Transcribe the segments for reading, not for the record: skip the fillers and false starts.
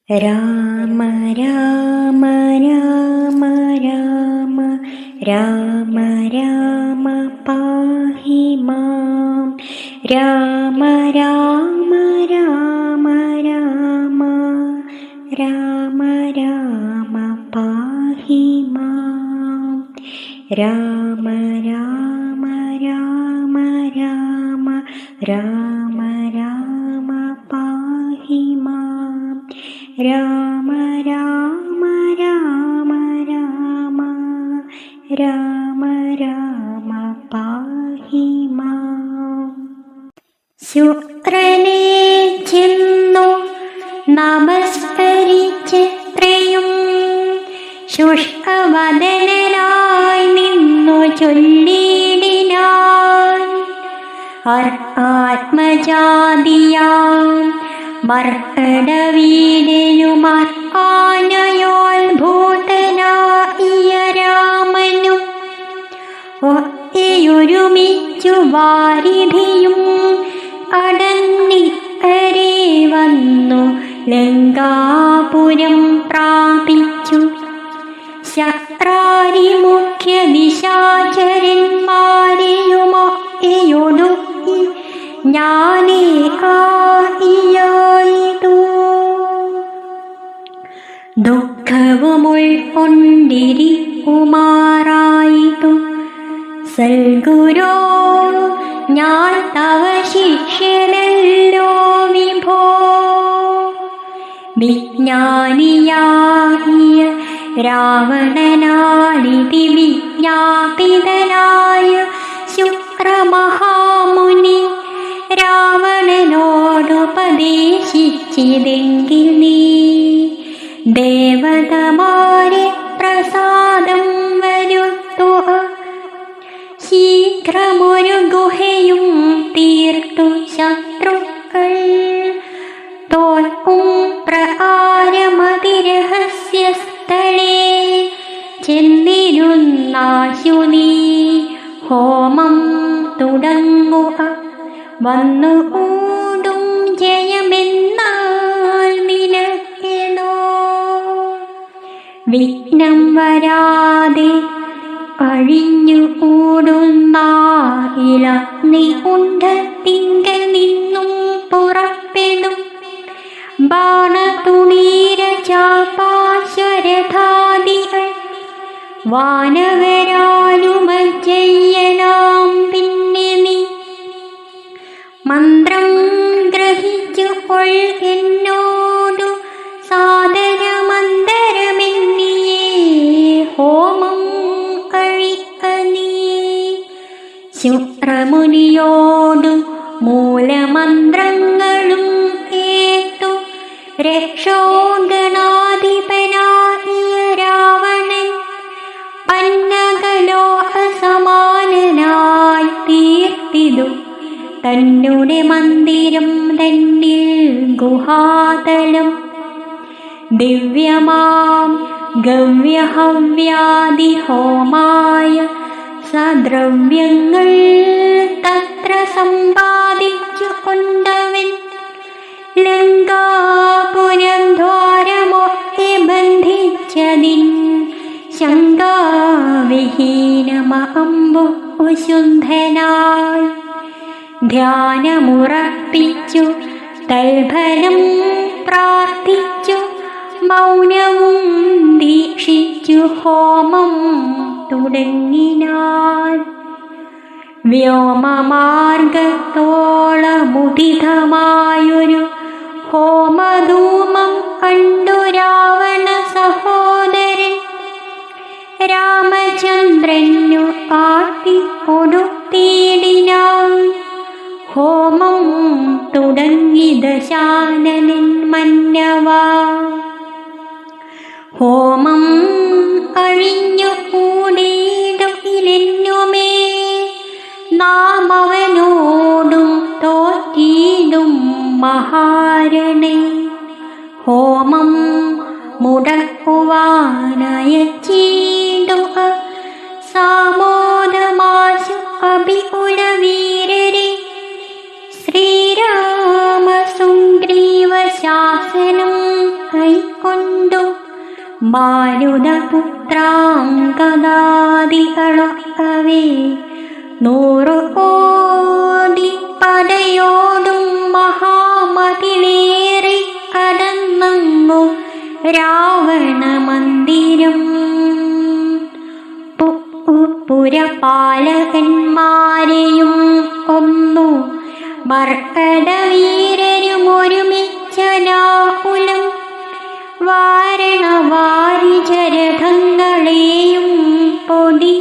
രാമ രാമ രാമ രാമ രാമ രാമ പാഹി മാം. രാമ രാമ രാമ രാമ രാമ രാമ പാഹി മാം. രാമ രാമ രാമ രാമ രാമ രാമ പാഹി മാം. രാമ രാമ രാമ രാമ രാമ രാമ പാഹി മാം. ശുക്രനെ ചെന്നു നമസ്കരിച്ചത്രയും ശുഷ്കവദനായി നിന്നു ചൊല്ലിടിനാൻ. ആത്മജാതിയാം മർക്കടവീരയുമാർക്കാനയോൾ ഭൂതനായ രാമനും ഒറ്റയൊരുമിച്ചു വാരിധിയും കടന്നിക്കരെ വന്നു ലങ്കാപുരം പ്രാപിച്ചു. ശക്രാരി മുഖ്യ ദിശാചരന്മാരെയുമൊക്കെയൊടുക്കി ജ്ഞാനേകായിയായിതു. ദുഃഖവുമുൾക്കൊണ്ടിരിക്കുമാറായിതു. സൽഗുരോ, ഞാൻ തവ ശിഷ്യനല്ലോ വിഭോ. വിജ്ഞാനിയാകിയ രാവണനാളിതി വിജ്ഞാപിതനായ ശുക്രമഹാമുനി രാവണനോടുപദേശിച്ചിതെങ്കിൽ നീ ദേവതമാരെ പ്രസാദം വരുത്തുക. ശീഘ്രമൊരു ഗുഹയും തീർത്തു ശത്രുക്കൾ തോൽക്കും പ്രകാരമതിരഹസ്യസ്ഥലേ ചെന്നിരുന്നാശു നീ ഹോമം തുടങ്ങുക. വന്നു കൂടും ജയമെന്നാൽ നിനക്കെടോ. വിഘ്നം വരാതെ കഴിഞ്ഞു കൂടുന്നായില നീ കുണ്ഠത്തിങ്കൽ നിന്നും പുറപ്പെടും. ബാണതുണീര ചാപാശ്വരഥാദികൾ വാനവരാനുമജ്ജയ്യനാം. പിന്നെ നീ മന്ത്രം ഗ്രഹിച്ചു കൊൾ എന്നോടു സാദരമന്തരമെന്നിയേ ഹോമം കഴിക്ക നീ. ശുക്രമുനിയോടു മൂലമന്ത്രങ്ങളും കേട്ടു രക്ഷോഗണാധിപനായ രാവണൻ പന്നകലോഹ സമാനനായി തീർത്തിതു തന്നുടെ മന്ദിരം തന്നിൽ ഗുഹാതലം. ദിവ്യമാം ഗവ്യഹവ്യാദിഹോമായ സദ്രവ്യങ്ങൾ തത്ര സമ്പാദിച്ചു കൊണ്ടവൻ ലങ്കാപുരം ദ്വാരമൊക്കെ ബന്ധിച്ചതിൻ ശങ്കാവിഹീനമമ്പു ശുദ്ധനായി ധ്യാനമുറപ്പിച്ചു തൽഫലം പ്രാർത്ഥിച്ചു മൗനവും ദീക്ഷിച്ചു ഹോമം തുടങ്ങിനാൻ. വ്യോമമാർഗത്തോളമുദിതമായൊരു ഹോമധൂമം കണ്ടു രാവണ സഹോദരൻ രാമചന്ദ്രനു കാട്ടി കൊടുത്തിടിനാൻ. ഹോമം തുടങ്ങി ദശാനനൻ മന്നവാ. ഹോമം കഴിഞ്ഞു കൂടിയിടുകിലെന്നുമേ നാം അവനോടും തോറ്റിടും മഹാരണേ. ഹോമം മുടക്കുവാനയച്ചിടുക സാമോദമാശു അഭികുലവീരരെ. ശ്രീരാമസുഗ്രീവശാസനം ഐ മാരുതപുത്രാങ്കദാദികളൊക്കവേ 100 കോടി പടയോടും മഹാമതിലേറി കടന്നങ്ങു രാവണ മന്ദിരം. പുരപാലകന്മാരെയും കൊന്നു മർക്കടവീരരും ഒരുമിച്ച രാഹുലം. വാരണവാരിജരഥങ്ങളെയും പൊടി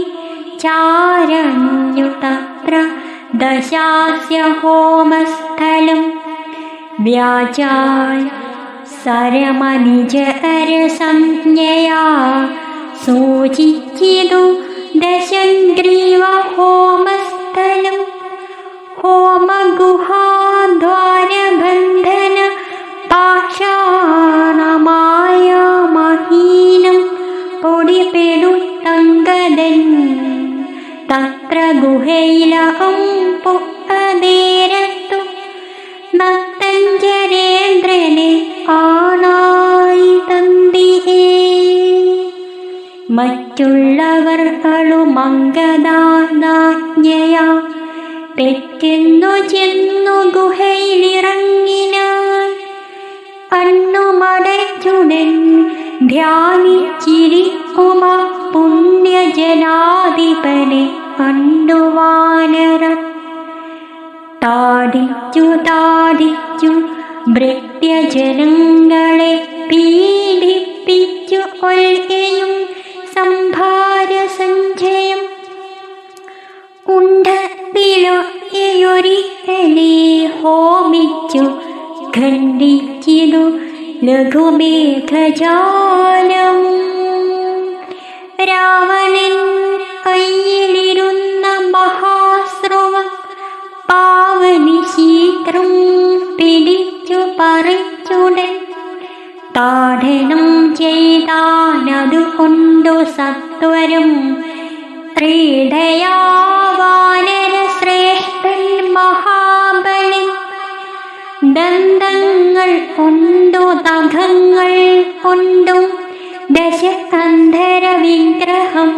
ചാരഞ്ഞു തത്ര ദശാസ്യ ഹോമസ്ഥലം. വ്യാജാൽ സരമനിജരസഞ്ജയാ സൂചിച്ചിതു ദശഗ്രീവ ഹോമസ്ഥലം. ഹോമഗുഹാദ്വാരബന്ധന പാഷാണമായ മഹീനം പൊടിപെടുത്തങ്കദൻ. തത്ര ഗുഹയിലഹം പുട്ടതേരത്തു നത്തഞ്ചരേന്ദ്രനെ കാണായി തന്തിയേ. മറ്റുള്ളവർകളുമംഗദാജ്ഞയാ പെറ്റെന്നു ചെന്നു ഗുഹയിലിറങ്ങിനാൻ. കണ്ണുമടച്ചുടൻ ധ്യാനിച്ചിരിക്കുമ പുണ്യജനാധിപനെ കണ്ടു വാനരർ. താടിച്ചു ഭൃത്യജനങ്ങളെ പീഡിപ്പിച്ചു കൊൽകയും സംഭാരസഞ്ചയം. കുണ്ഡത്തിലൊരിക്കലേ ഹോമിച്ചു ഖണ്ഡിച്ചിതു ലഘുമേഘജാലം. രാവണൻ കയ്യിലിരുന്ന മഹാസ്രവ പാവനി ശീഘ്രം പിടിച്ചു പറിച്ചുടൻ. താഡനം ചെയ്താനതുകൊണ്ടു സത്വരം ത്രീഡയാ വാനരശ്രേഷ്ഠൻ മഹാബലൻ. ദന്തങ്ങൾ കൊണ്ടു നഖങ്ങൾ കൊണ്ടും ദശകന്ധര വിഗ്രഹം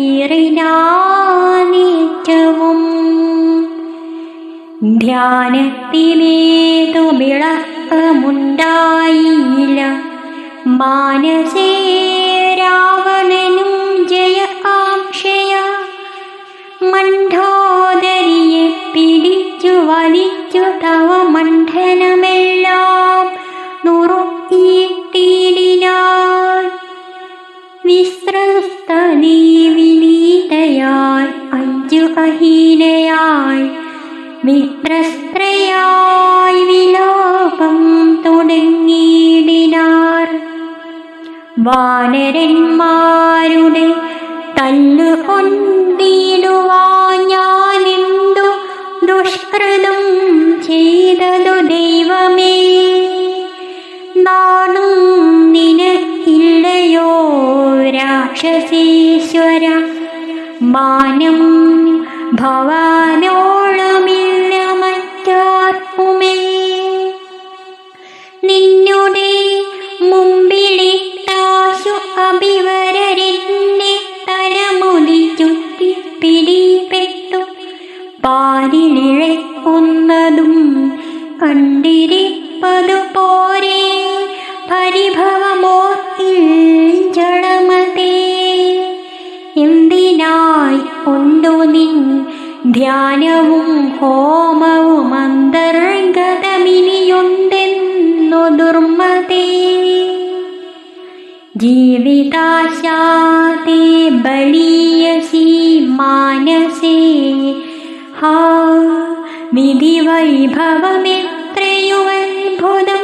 ഈറിനാനേറ്റവും. ധ്യാനത്തിലേതു വിളക്കമുണ്ടായില്ല മാനസേ രാവണനും ജയകാംക്ഷയ. മണ്ഡോദരിയെ പിടിച്ചു വലിച്ചു തവ മണ്ഡനമെല്ലാം നുറുക്കിയിട്ടിടിനാൻ. വിസ്രസ്തനീ വിനീതയായി അഞ്ചു അഹീനയായി മിത്രസ്ത്രയായി വിലാപം തുടങ്ങിയിടിനാർ. വാനരന്മാരുടെ തല്ലുകൊണ്ടിടുവാൻ ഞാനെന്തു ദുഷ്കൃതം ചെയ്തതു ദൈവമേ. നാണം നിനക്കില്ലയോ രാക്ഷസീശ്വര. മാനം ഭവാനോളമില്ല മറ്റാർക്കുമേ. നിന്നുടെ മുമ്പിലിട്ടാശു അഭിവരരെന്നെ തലമുടി ചുറ്റി പിടിപെട്ടു. പാലിലിഴക്കുന്നതും കണ്ടിരിപ്പതു പോരെ പരിഭവമോർത്തിൽ ജളമതേ. എന്തിനായി കൊണ്ടു നിൻ ധ്യാനവും ഹോമവും അന്തർഗതമിനിയുണ്ടെന്നു ദുർമതേ. ജീവിതാശാതേ ബലീയസി മാനസേ. ഹാ വിധിവൈഭവമെത്രയുമത്ഭുതം.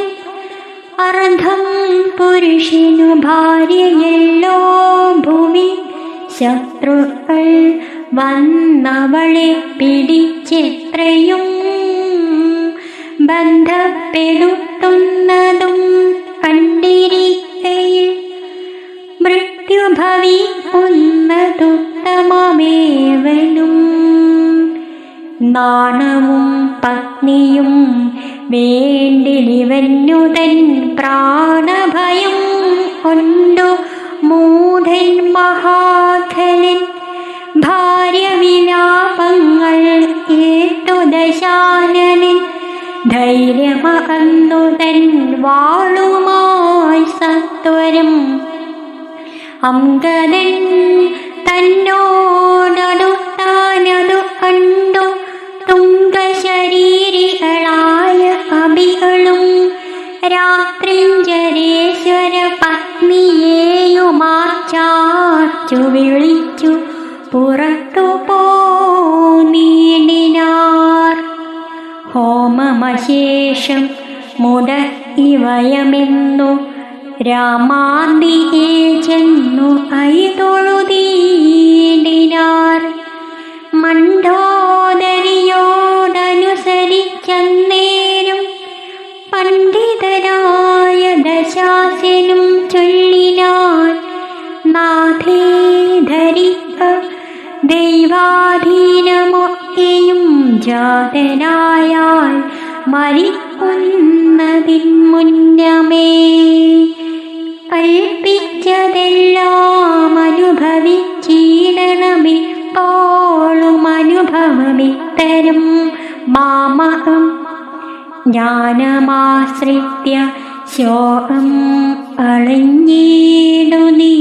അർദ്ധം പുരുഷനു ഭാര്യയല്ലോ ഭുവി. ശത്രുക്കൾ വന്നവളെ പിടിച്ചെത്രയും ബന്ധപ്പെടുത്തുന്നതും കണ്ടിരിക്കയിൽ മൃത്യുഭവിക്കുന്നതുത്തമമേവനും. നാണവും പത്നിയും വേണ്ടിലിവന്നു തൻ പ്രാണഭയം കൊണ്ടു മൂഢൻ മഹാഖലൻ ഭാര്യ വിലാപങ്ങൾ ഏറ്റു ദശാനനൻ ധൈര്യമകന്നു തൻ വാളുമായി സത്വരം അംഗദൻ തന്നോടടുത്താനതു കണ്ടു തുംഗശരീരികളായ കവികളും രാത്രിഞ്ജരേശ്വര പത്നിയെയുമാർച്ചാച്ചു വിളിച്ചു പുറത്തു പോനീടിനാർ. ഹോമമശേഷം മുട ഇവയമെന്നു രാമാന്തിയെ ചെന്നു കൈതൊഴുതീടിനാർ. മണ്ഡോദരിയോടനുസരിച്ചന്നേരം പണ്ഡിതനായ ദശാസ്യനും ചൊല്ലിനാൻ, നാഥേ ധരിക്ക ദൈവാധീനമൊക്കെയും ജാതനായാൽ മരിക്കുന്നതിൻ മുന്നമേ കൽപ്പിച്ചതെല്ലാം അനുഭവിച്ചിടണമിപ്പോളും അനുഭവമിത്തരം മാമകം ജ്ഞാനമാശ്രിത്യ ശോകം അളഞ്ഞിടു നീ.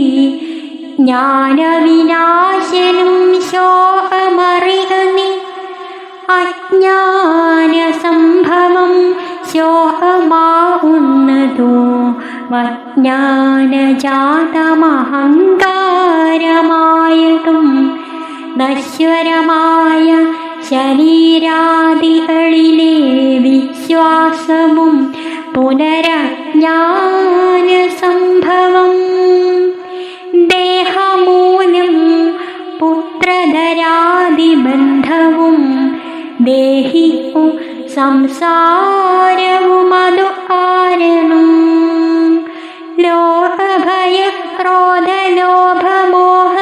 ജ്ഞാനവിനാശനും ശോകമറിയ നീ. അജ്ഞാനസംഭവം ശോകമാവുന്നതോ അജ്ഞാനജാതമഹങ്കാരമായതും നശ്വരമായ ശരീരാദികളിലെ വിശ്വാസവും പുനരജ്ഞാനസംഭവം ദേഹമൂലം പുത്രധരാദിബന്ധവും ദേഹിക്കു സംസാരവുമതു കാരണം. ലോകഭയ ക്രോധലോഭമോഹ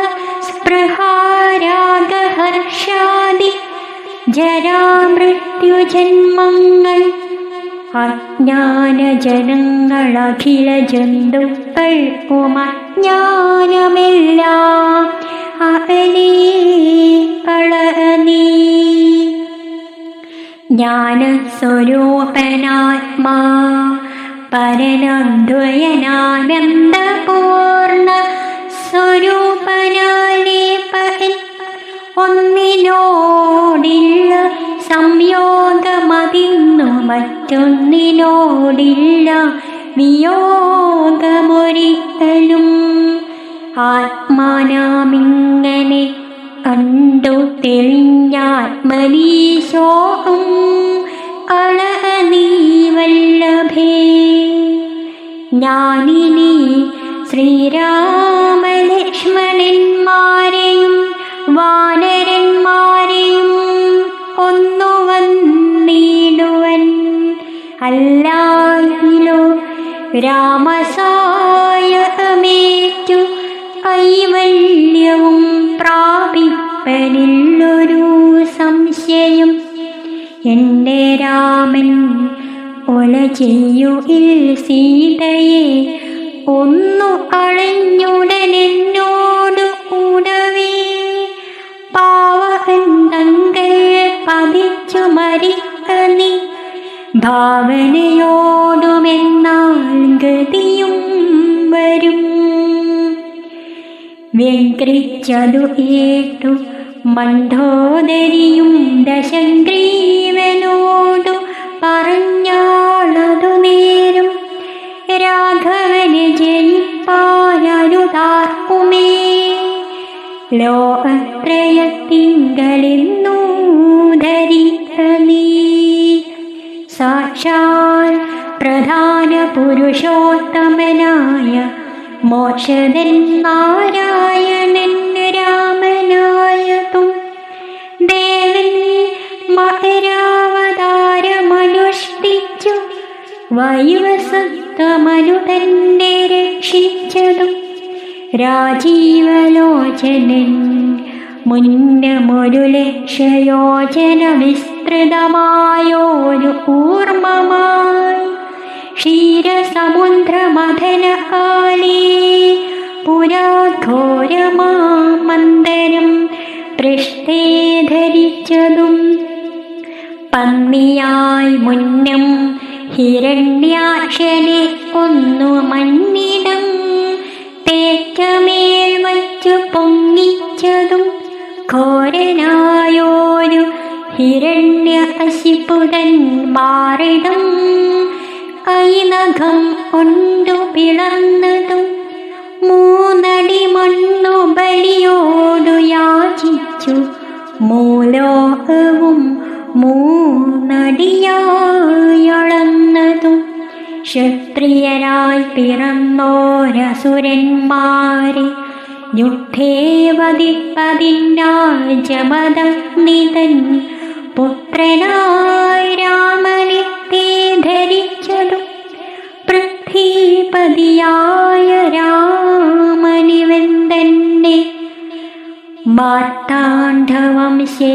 സ്പൃഹാരാഗഹർഷാദി ജരാമൃത്യുജന്മങ്ങൾ അജ്ഞാനജനങ്ങളഖില ജന്തുക്കൾക്കും അജ്ഞാനമെല്ലാം അകലേ കളനീ. ജ്ഞാനസ്വരൂപനാത്മാ പരനദ്വയനാനന്ദപൂർണ സ്വരൂപനാലേപൻ ഒന്നിനോടില്ല സംയോഗമതിന്നു മറ്റൊന്നിനോടില്ല വിയോഗമൊരിക്കലും. ആത്മാനാമിങ്ങനെ കണ്ടു തെളിഞ്ഞാത്മനീശോകം കളനീ വല്ലഭേ. ഞാനിനി ശ്രീരാമലക്ഷ്മണന്മാരെയും വാനരന്മാരെയും ഒന്നു വന്നിടുവൻ. അല്ലാകിലോ രാമസായമേറ്റു കൈവല്യവും പ്രാപിപ്പനില്ലൊരു സംശയം. എൻ്റെ രാമൻ ഒല ചെയ്യുകിൽ സീതയെ ഒന്നു കളഞ്ഞുടനെന്നോടു കൂടവേ പാവകൻ തങ്കൽ പതിച്ചു മരിക്ക നീ. ഭാവനയോടുമെന്നാൽ ഗതിയും വരും. വ്യഗ്രിച്ചതു ഏറ്റു മണ്ഡോദരിയും ദശഗ്രീവനോടു പറഞ്ഞാളതു നേരം, രാഘവനെ ജയിപ്പാനരുതാർക്കുമേ ലോകത്രയത്തിങ്കലെന്നു ധരിക്ക നീ. സാക്ഷാൽ പ്രധാന പുരുഷോത്തമനായ മോക്ഷദൻ നാരായണൻ രാമനായതും ദേവൻ മകരാവതാരമനുഷ്ഠിച്ചു വൈവസത്വമനു തന്നെ രക്ഷിച്ചതും രാജീവലോചനൻ മുന്നമൊരു ലക്ഷയോജന വിസ്തൃതമായോരു കൂർമ്മമായി ക്ഷീരസമുദ്രമഥനകാലേ പുരാഘോരമാമന്തരം പൃഷ്ഠേ ധരിച്ചതും പന്നിയായി മുന്നം ഹിരണ്യാക്ഷനെ കൊന്നു മണ്ണിടം തേറ്റമേൽ വച്ചു പൊങ്ങിച്ചതും ഘോരനായോരു ഹിരണ്യകശിപുടൻ മാറിടം കൈനഖം കൊണ്ടു പിളർന്നതും മൂന്നടി മണ്ണു ബലിയോടു യാചിച്ചു മൂലോകവും മൂന്നടിയായളന്നതും ക്ഷത്രിയരായി പിറന്നോരസുരന്മാരെ യുദ്ധേ വധിപ്പതിനായി ജമദഗ്നിതൻ പുത്രനായി രാമനെ തേ ധരിച്ചതും പൃഥ്വീപതിയായ രാമനിവൻ തന്നെ മാർത്താണ്ഡവംശേ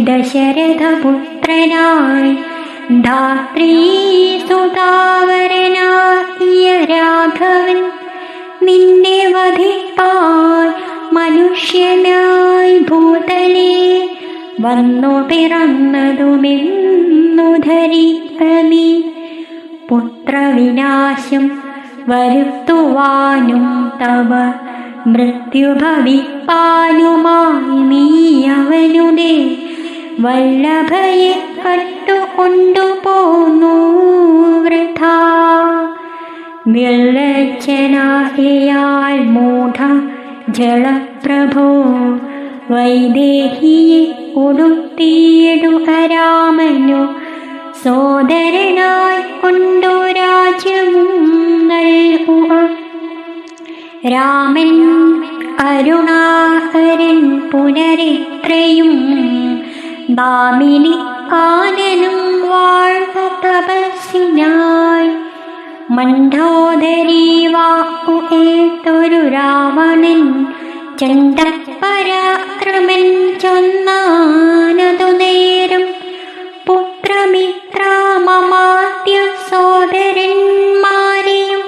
ദശരഥപുത്രനായി ധാത്രീസുതാവരനായ രാഘവൻ നിന്നെ വധിപ്പാൻ മനുഷ്യനായി ഭൂതലേ വന്നു പിറന്നതുമെന്നു ധരിക്ക നീ പുത്രവിനാശം വരുത്തുവാനും തവ മൃത്യുഭവിപ്പാനുമായി നീ അവനുടെ വല്ലഭയെ കട്ടുകൊണ്ടുപോന്നു വൃഥാ നിർലജ്ജനായാൽ മൂഢ ജളപ്രഭോ വൈദേഹിയെ ഉടുത്തിയിടുക രാമനു സോദരനായി കൊണ്ടു രാജ്യവും നൽകുക രാമൻ കരുണാകരൻ പുനരെത്രയും ദാമിനി കാനനും വാഴ്ക തപസ്സിനായി മണ്ഡോദരീ വാക്കു ഏതൊരു രാവണൻ ചണ്ഡപരാക്രമൻ ചൊന്നാനതു നേരം പുത്രമിത്രമമാദ്യ സോദരന്മാരെയും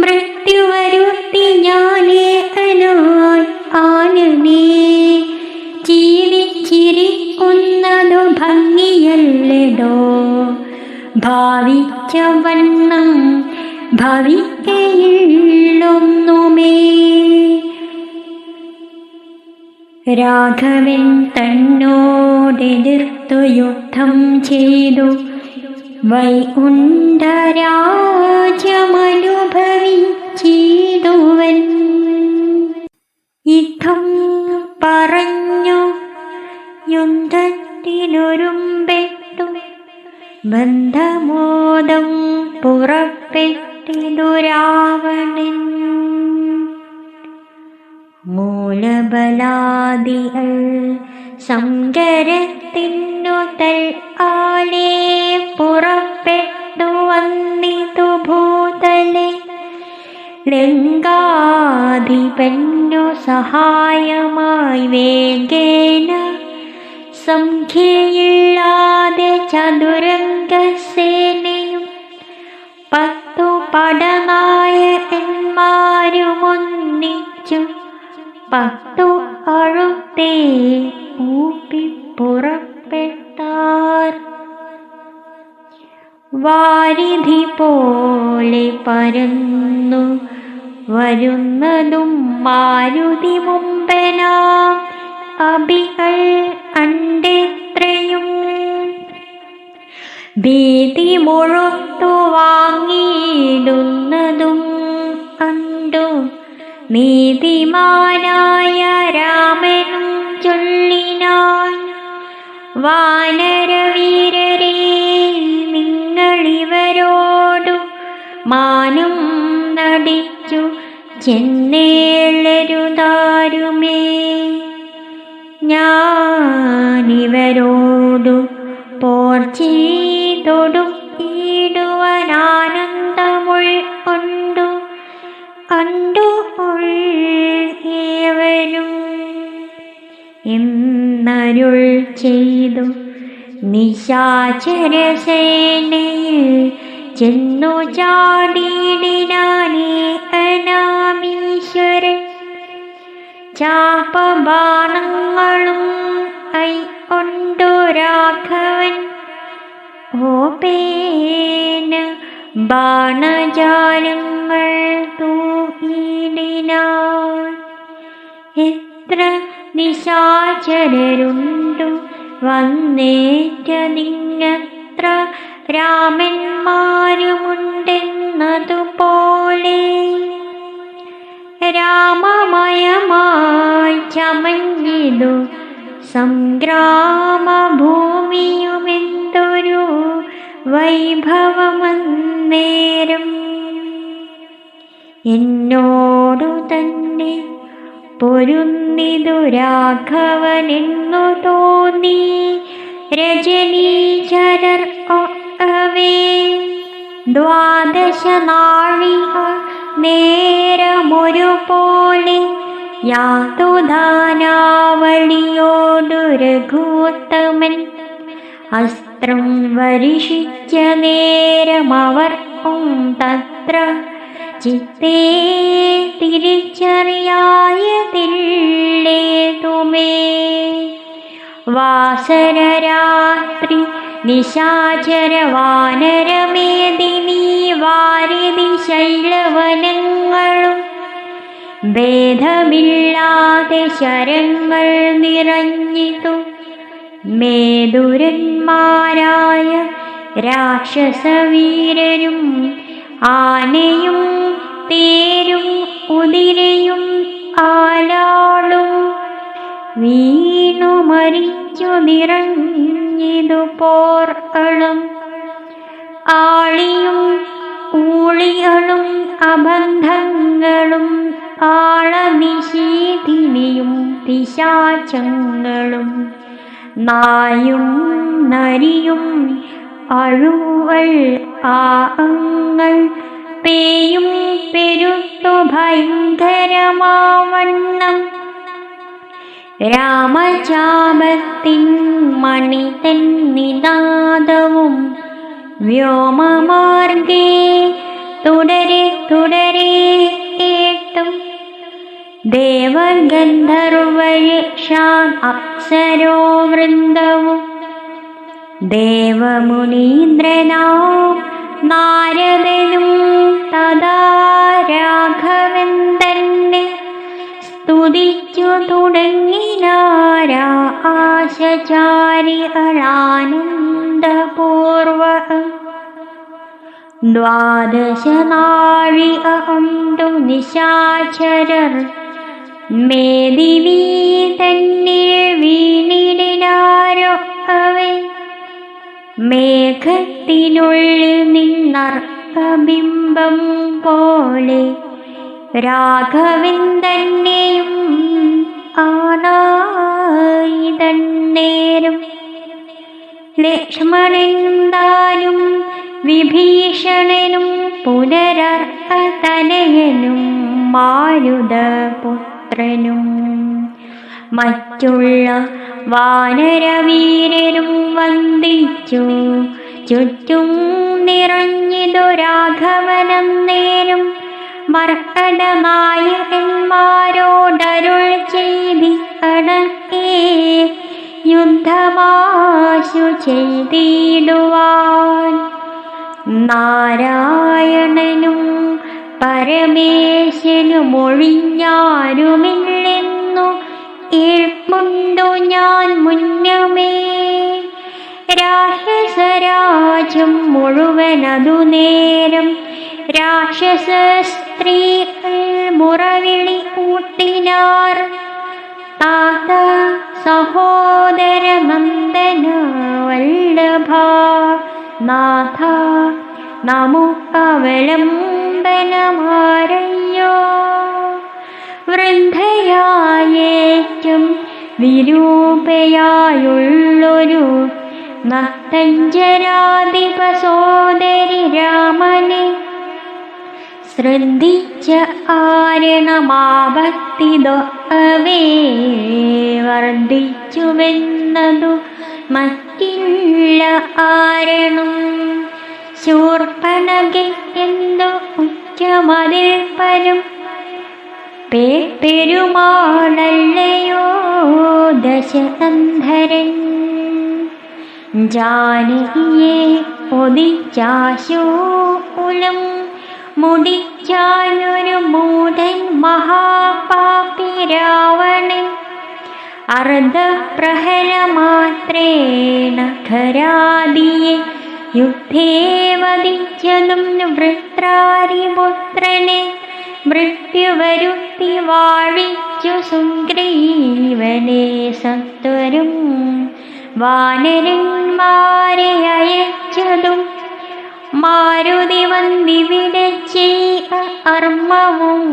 മൃത്യുവരുത്തി ഞാനേകനായി ആനനെ ജീവിച്ചിരിക്കുന്നതു ഭംഗിയല്ലടോ ഭാവിച്ച വണ്ണം ഭവിക്കയില്ലൊന്നുമേ രാഘവൻ തന്നോടെതിർത്തു യുദ്ധം ചെയ്തു വൈകുണ്ഠരാജ്യമനുഭവിച്ചിടുവൻ യുദ്ധം പറഞ്ഞു യുദ്ധത്തിനൊരുമ്പെട്ടു ബന്ധമോദം പുറപ്പെട്ടിടു രാവണൻ മൂലബലാദികൾ സംഗരത്തിനു തൽആലേ പുറപ്പെട്ടു വന്നിതു ഭൂതലെ ലങ്കാധിപന്നു സഹായമായി വേഗേന സംഖ്യയില്ലാതെ ചതുരംഗസേനയും 10 പടനായകന്മാരുമൊന്നിച്ചു 10 അഴുത്തേ ഊപ്പി പുറപ്പെട്ടാർ വാരിധി പോലെ പരന്നു വരുന്നതും മാരുതി മുമ്പനാം അബികൾ അണ്ടെത്രയും ഭീതി മുഴുത്തു വാങ്ങിയിടുന്നതും കണ്ടു നീതിമാനായ രാമനും ചൊല്ലിനാൻ വാനരവീരരേ നിങ്ങളിവരോടു മാനം നടിച്ചു ചെന്നേളരുതാരുമേ ഞാനിവരോടു പോർ ചെയ്തൊടുക്കിയിടുവാനാനന്ദമുൾക്കൊണ്ടു കണ്ടു ഏവരും എന്നരുൾ ചെയ്തു നിശാചരസേനയിൽ ചെന്നു ചാടിയിടിനാനേ അനാമീശ്വരൻ ചാപബാണങ്ങളും കൈക്കൊണ്ടു രാഘവൻ ഓപേന ബാണജാലങ്ങൾ തൂക്കിടിനാൻ. എത്ര നിശാചരരുണ്ടു വന്നേറ്റതിങ്ങത്ര രാമന്മാരുമുണ്ടെന്നതുപോലെ രാമമയമായി ചമഞ്ഞിതു സംഗ്രാമഭൂമിയുമെന്തൊരു വൈഭവമന്നേരം. എന്നോടു തന്നെ പൊരുന്നിതു രാഘവനെന്നു തോന്നി രജനീചരർ ഒക്കവേ. 12 നാഴിക നേരമൊരുപോലെ യാതുദാനാവളിയോടു രഘുത്തമൻ അസ്ത്രം വരിഷിച്ച നേരമവർക്കും തത്ര ചിത്തേ തിരിച്ചറിയായതില്ലേതുമേ. വാസരരാത്രി നിശാചര വാനരമേദിനി വാരിധി ശൈലവനങ്ങളും ഭേദമില്ലാതെ ശരങ്ങൾ നിറഞ്ഞിതു. മേദുരന്മാരായ രാക്ഷസവീരരും ആനയും തേരും കുതിരയും ആലാളും വീണു മരിച്ചു നിറഞ്ഞിതു പോർക്കളം. ആളിയും ഊളികളും അബന്ധങ്ങളും ആളനിശീധിനിയും പിശാചങ്ങളും നായും നരിയും അഴുവൽ ആങ്ങൾ പേയും പെരുത്തു ഭയങ്കരമാവണ്ണം. രാമചാപത്തിൻ മണിതൻ നിനാദവും വ്യോമമാർഗേ തുടരെ തുടരെ കേട്ടു. ദേവഗന്ധർവയക്ഷാൻ അപ്സരോ വൃന്ദവും ദേവമുനീന്ദ്രനാം നാരദനും തഥാ രാഘവൻ തന്നെ സ്തുതിച്ചു തുടങ്ങിനാരാശചാരികളാനന്ദപൂർവം. 12 നാഴിക കൊണ്ടു നിശാചരർ മേദിനി തന്നിൽ വീണിടിനാരൊക്കവേ. മേഘത്തിനുള്ളിൽ നിന്നർക്കബിംബം പോലെ രാഘവൻ തന്നെയും ആനായിതന്നേരം. ലക്ഷ്മണനും താനും വിഭീഷണനും പുനരർക്കതനയനും മാരുതപുത്രനും മറ്റുള്ള വാനരവീരരും വന്ദിച്ചു. ചുറ്റും നിറഞ്ഞിതു രാഘവനന്നേരം മർക്കട നായകന്മാരോടരുൾ ചെയ്തിക്കണക്കേ യുദ്ധമാശു ചെയ്തിടുവാൻ. നാരായണനും പരമേശനും ഒഴിഞ്ഞാരുമില്ലെന്നു കേൾപ്പുണ്ടു ഞാൻ മുന്നമേ. രാക്ഷസരാജം മുഴുവനതു നേരം രാക്ഷസ സ്ത്രീകൾ മുറവിളി കൂട്ടിനാർ. താത സഹോദര നന്ദന വല്ലഭ നാഥ നമുക്കവലംബനമാരയ്യോ. വൃദ്ധയായേറ്റം വിരൂപയായുള്ളൊരു നക്തഞ്ചരാധിപ സോദരി രാമനെ ശ്രദ്ധിച്ച ആരണമാപത്തിതൊക്കവേ വർദ്ധിച്ചുവെന്നതു മറ്റില്ല ആരണം. ശൂർപ്പണഖയ്ക്കെന്തു ഉച്ചമതിൽ പരം പെരുമാളല്ലയോ ദശകന്ധരൻ. ജാനകിയെ ഒതിച്ചാശൂലം മുടിച്ചാനൊരു മൂഢൻ മഹാപാപി രാവണൻ. അർദ്ധപ്രഹരമാത്രേണ ഖരാദിയെ യുദ്ധേ വധിച്ചതും വൃത്രാരിപുത്രനെ മൃത്യുവരുത്തി വാഴിച്ചു സുഗ്രീവനെ സത്വരം വാനരന്മാരെ അയച്ചതും മാരുതി വന്നിവിടെ ചെയ്യ അർമ്മവും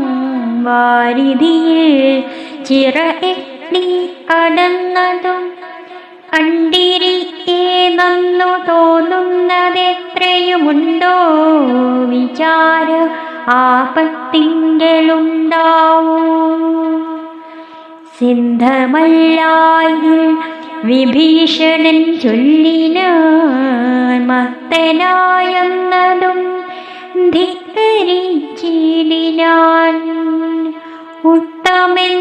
വാരിധിയിൽ ചിറയെട്ടി അടന്നതും കണ്ടിരിക്കേ നന്നു തോന്നുന്നതെത്രയുമുണ്ടോ വിചാര ആപത്തിങ്കലുണ്ടാവൂ. സിന്ധമല്ലായിൽ വിഭീഷണൻ ചൊല്ലിനാൻ മത്തനായെന്നതും ധിക്കരിച്ചിടിനാൻ. ഉത്തമൻ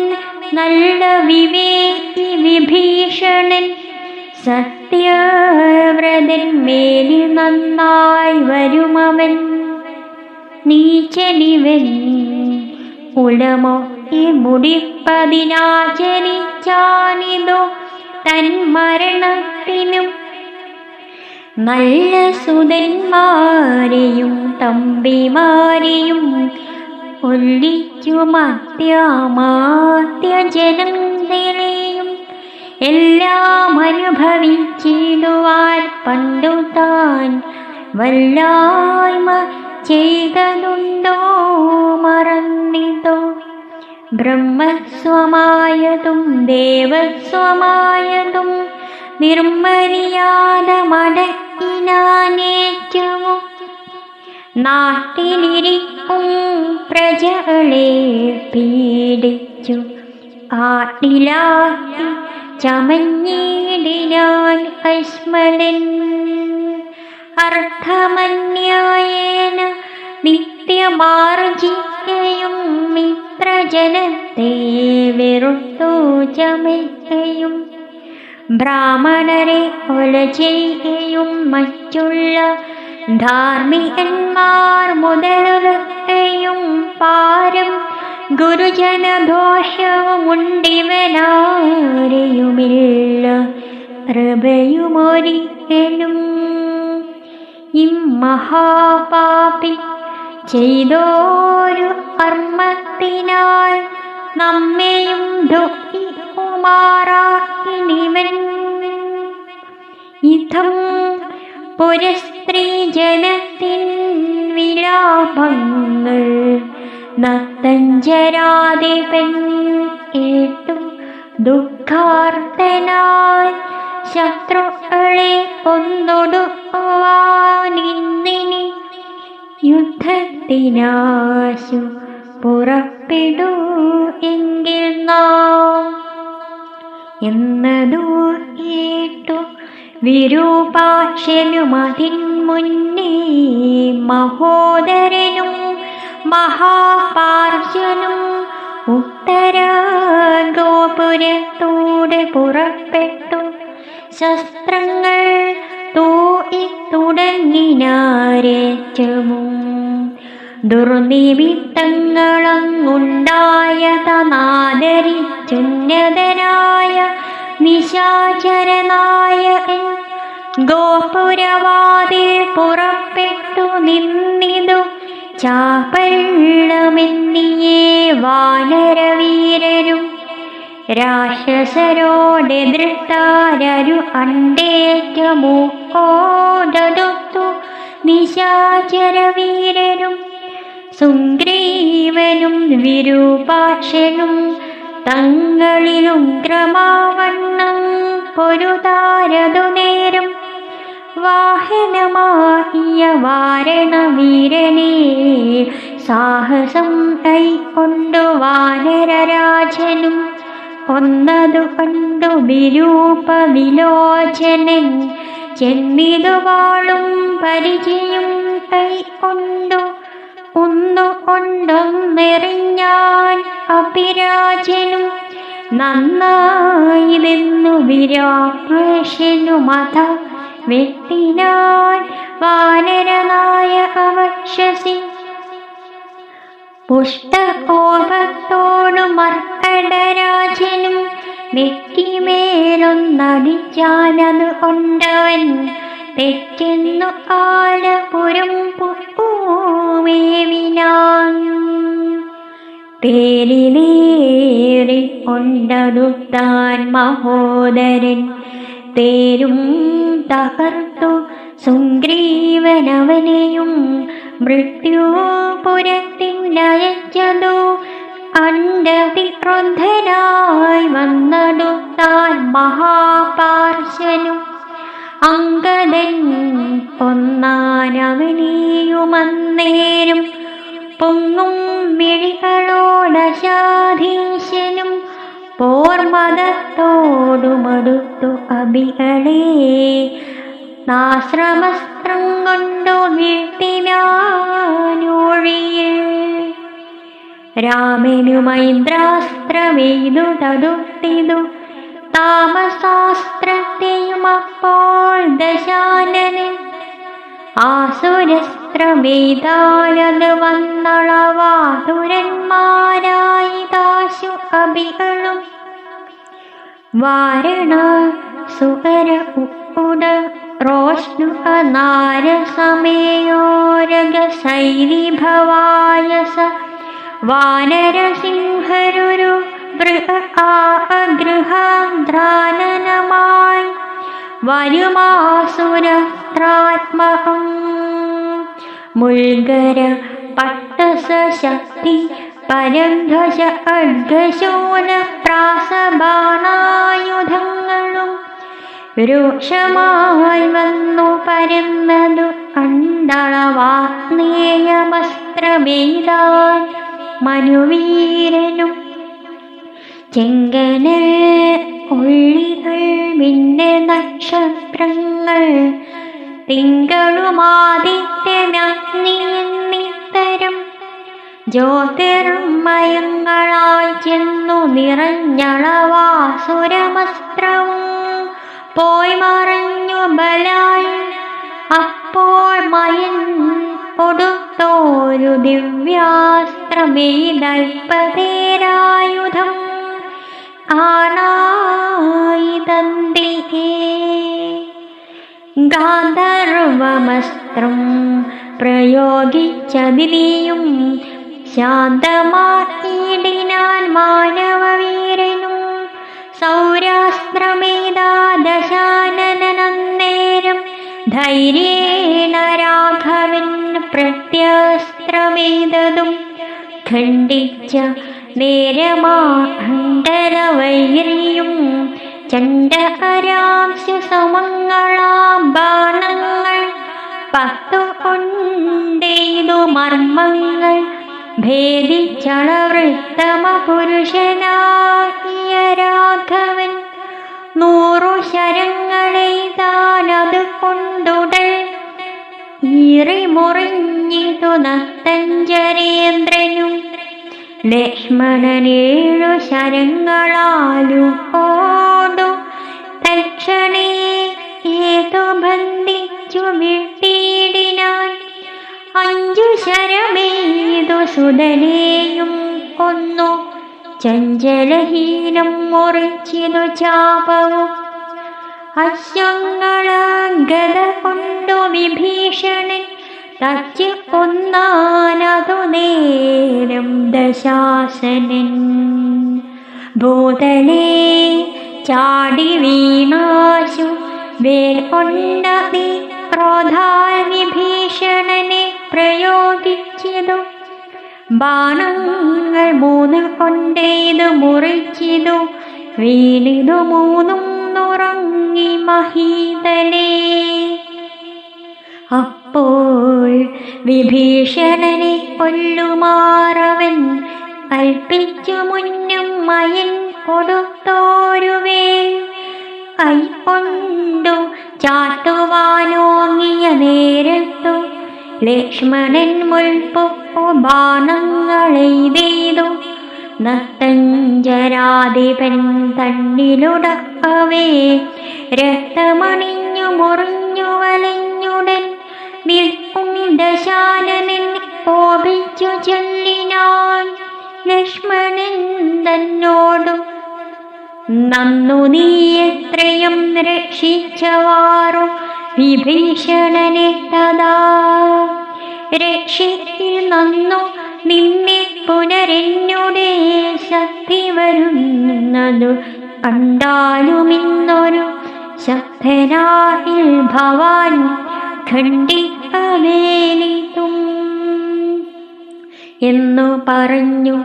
നല്ല വിവേകി വിഭീഷണൻ സത്യവ്രതൻ മേലി നന്നായി വരുമവൻ. നീചനിവൻ ഉലമോ ഈ മുടിപ്പതിനാചരിച്ചാനിതോ തൻ മരണത്തിനും നല്ല സുതന്മാരെയും തമ്പിമാരെയും ഒല്ലിച്ചുമാത്യജനങ്ങളെയും എല്ലാം അനുഭവിച്ചിടുവാൻ പണ്ടു താൻ വല്ലായ്മ ചെയ്തതുണ്ടോ മറന്നിതോ. ബ്രഹ്മസ്വമായതും ദേവസ്വമായതും നിർമര്യാദമടക്കിനാനേറ്റവും നാട്ടിലിരിക്കും പ്രജകളെ പീഡിച്ചു ആട്ടിലാക്കി ചമഞ്ഞിടിനാൻ അസ്മരൻ. അർത്ഥമന്യായേന നിത്യമാർജിക്കയും മിത്രജനത്തെ വെറുത്തു ചമയ്ക്കയും ബ്രാഹ്മണരെ കൊല ചെയ്യുകയും മറ്റുള്ള ധാർമ്മികന്മാർ മുതലുകയും പാരം ഗുരുജനദോഷവുമുണ്ടിവനാരെയുമില്ല കൃപയുമൊരിക്കലും. ഇമ്മഹാപാപി ചെയ്തോരു കർമ്മത്തിനാൽ നമ്മെയും ദുഃഖിക്കുമാറാക്കിനിവൻ. ഇതം പുരസ്ത്രീ ജനത്തിൻ വിലാപങ്ങൾ നത്തഞ്ചരാധിപൻ കേട്ടു ദുഃഖാർത്തനായി ശത്രുക്കളെ കൊന്നൊടുക്കുവാനിന്നിനി യുദ്ധത്തിനാശു പുറപ്പെടൂ എങ്കിൽ നാം എന്നതു കേട്ടു വിരൂപാക്ഷനുമതിൻ മുന്നേ മഹോദരനും മഹാപാർശ്വനും ഉത്തര ഗോപുരത്തൂടെ പുറപ്പെട്ടു ശസ്ത്രങ്ങൾ തൂയിത്തുടങ്ങിനാരേറ്റവും ദുർനിമിത്തങ്ങളങ്ങുണ്ടായതനാദരിച്ചുന്നതനായ നിശാചരനായകൻ ഗോപുരവാതിൽ പുറപ്പെട്ടു നിന്നിതു ചാപള്ളമെന്നിയേ വാനരവീരരും രാക്ഷസരോടെതിർത്താരരു അണ്ടേറ്റമൂക്കോടടുത്തു നിശാചരവീരരും സുഗ്രീവനും വിരൂപാക്ഷനും തങ്ങളിലും ക്രമാവണ്ണം പൊരുതാരതു നേരം വാഹനമായ വാരണവീരനെ സാഹസം കൈക്കൊണ്ടു വാനരരാജനും കൊന്നതു കണ്ടു വിരൂപ വിലോചനൻ ചെന്നിതുവാളും പരിചയം കൈക്കൊണ്ടു ഒന്നുകൊണ്ടൊന്നെറിഞ്ഞു ഞാൻ അഭിരാജനും നന്നായിതെന്നു വിരാമശനുമത വെട്ടിനാൻ വാനരനായക വക്ഷസി. പുഷ്ടകോപത്തോടു മർക്കടരാജനും നെറ്റിമേലൊന്നടിച്ചാനതു കൊണ്ടവൻ തെറ്റെന്നു കാലപുരം പൂമേവിനാൻ. തേരിലേറി കൊണ്ടടുത്താൻ മഹോദരൻ തേരും തകർത്തു സുഗ്രീവനവനെയും മൃത്യുപുരത്തിനയച്ചതു കണ്ടതിക്രുദ്ധനായി വന്നടുത്താൻ മഹാപാർശ്വനും. അങ്കദൻ കൊന്നാനവനെയുമന്നേരും പൊങ്ങും മിഴികളോടശാധീശനും പോർമതത്തോടുമടുത്തു അബികളെ നാശ്രമസ്ത്രം കൊണ്ടു വീഴ്ത്തിനാനൊഴിയിൽ. രാമനു മൈന്ദ്രാസ്ത്രമെയ്തു തടുത്തിതു താമസാസ്ത്രത്തെയും അപ്പോൾ ദശാനനൻ. ആസുരസ്ത്രമെയ്താലത് വന്നളവാതുരന്മാരായി ദാശു അബികളും. വാരണാസുകര ഉട റോഷ്ണു നാരസമയോരഗശൈലിഭവായസ വാനരസിംഹരുരു ഗൃഹാദ്രാനനമായി വരുമാസുരസ്ത്രാത്മകം. മുൽഗര പട്ടസശക്തി പരധ്വജ അഡ്ഗശൂല പ്രാസബാണായുധങ്ങളും രൂക്ഷമായി വന്നു പരന്നതു കണ്ടളവാഗ്നേയമസ്ത്രമെയ്താൻ മനുവീരനും. ചെങ്കനൽ കൊള്ളികൾ മിന്നെ നക്ഷത്രങ്ങൾ തിങ്കളുമാദിത്യനഗ്നിത്തരം ജ്യോതിർമയങ്ങളായി ചെന്നു നിറഞ്ഞളവാസുരമസ്ത്രവും പോയി മറഞ്ഞു ബലായി. അപ്പോൾ മയൻ കൊടുത്തോരു ദിവ്യാസ്ത്രമെയ്തൽപതേരായുധം ആണായിതന്തികേ. ഗാന്ധർവമസ്ത്രം പ്രയോഗിച്ചതിനെയും ശാന്തമാക്കിയിടിനാൻ മാനവവീരനും. സൗരാസ്ത്രമേതാ ദശാനനന്നേരം ധൈര്യേണ രാഘവൻ പ്രത്യസ്ത്രമേതതും ഖണ്ഡിച്ച നേരമാണ്ടരവൈരിയും ചണ്ഡകരാംശു സമങ്ങളാം ബാണങ്ങൾ 10 കൊണ്ടെയ്തു മർമ്മങ്ങൾ ഭേദിച്ചളവൃത്തമ പുരുഷനാകിയ രാഘവൻ 100 ശരങ്ങളെയ്താനത് കൊണ്ടുടൽ ഈറിമുറിഞ്ഞിതു നത്തഞ്ചരേന്ദ്രനും. ലക്ഷ്മണനേഴു ശരങ്ങളാലും ഓടു തക്ഷണേ ഏതു ബന്ധിച്ചു വീഴ്ത്തിയിടിനാൻ. 5 ശരമേതു സുതനെയും കൊന്നു ചഞ്ചലഹീനം മുറിച്ചിതു ചാപവും. അശ്വങ്ങളഗത കൊണ്ടു വിഭീഷണൻ തച്ച് കൊന്നാനതു നേരം ദശാസനൻ. ഭൂതലേ ചാടി വീണാശു വേൽ കൊണ്ടതി ക്രോധാൽ വിഭീഷണനെ പ്രയോഗിച്ചിതു. ബാണങ്ങൾ 3 കൊണ്ടെയ്തു മുറിച്ചിതു വീണിതു 3 നുറങ്ങി മഹീതലേ. അപ്പോൾ വിഭീഷണനെ കൊല്ലുമാറവൻ കൽപ്പിച്ചു മുന്നും മയൻ കൊടുത്തോരുവേ. കൈക്കൊണ്ടു ചാട്ടുവാനോങ്ങിയ നേരത്തു ലക്ഷ്മണൻ മുൽപ്പു ബാണങ്ങളെയ്തു ആദിപൻ തന്നിലുടക്കവേ രക്തമണിഞ്ഞു മുറിഞ്ഞു വലഞ്ഞുടൻ നിൽക്കും ദശാനനൻ കോപിച്ചു ചൊല്ലിനാൻ ലക്ഷ്മണൻ തന്നോടും നന്നു നീ എത്രയും രക്ഷിച്ചവാറു വിഭീഷണനെ തഥാ രക്ഷിക്കിൽ നന്നു നിന്നെ പുനരെന്നുടെ ശക്തി വരുന്നതു കണ്ടാലുമിന്നൊരു ശക്തനായി ഭവാൻ ഖണ്ഡിക്കവേലിതും എന്നു പറഞ്ഞു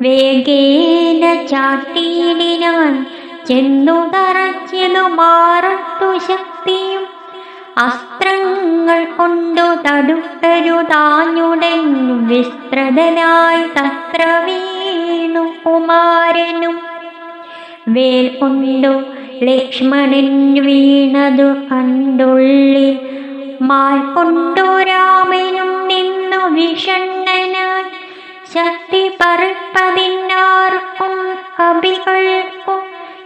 വേഗേന ചാട്ടിയിടിനാൻ ചെന്നു തറച്ചതു മാറത്തു ശക്തിയും അസ്ത്രങ്ങൾ കൊണ്ടു തടുക്കരുതാഞ്ഞുടൻ വിസ്തൃതനായി തത്ര വീണു കുമാരനും വേൽ കൊണ്ടു ലക്ഷ്മണൻ വീണതു കണ്ടുള്ളിൽ മാൽ കൊണ്ടു രാമനും നിന്നു വിഷണ്ണനായി ശക്തി പറിപ്പതിനാർക്കും കവികൾക്കും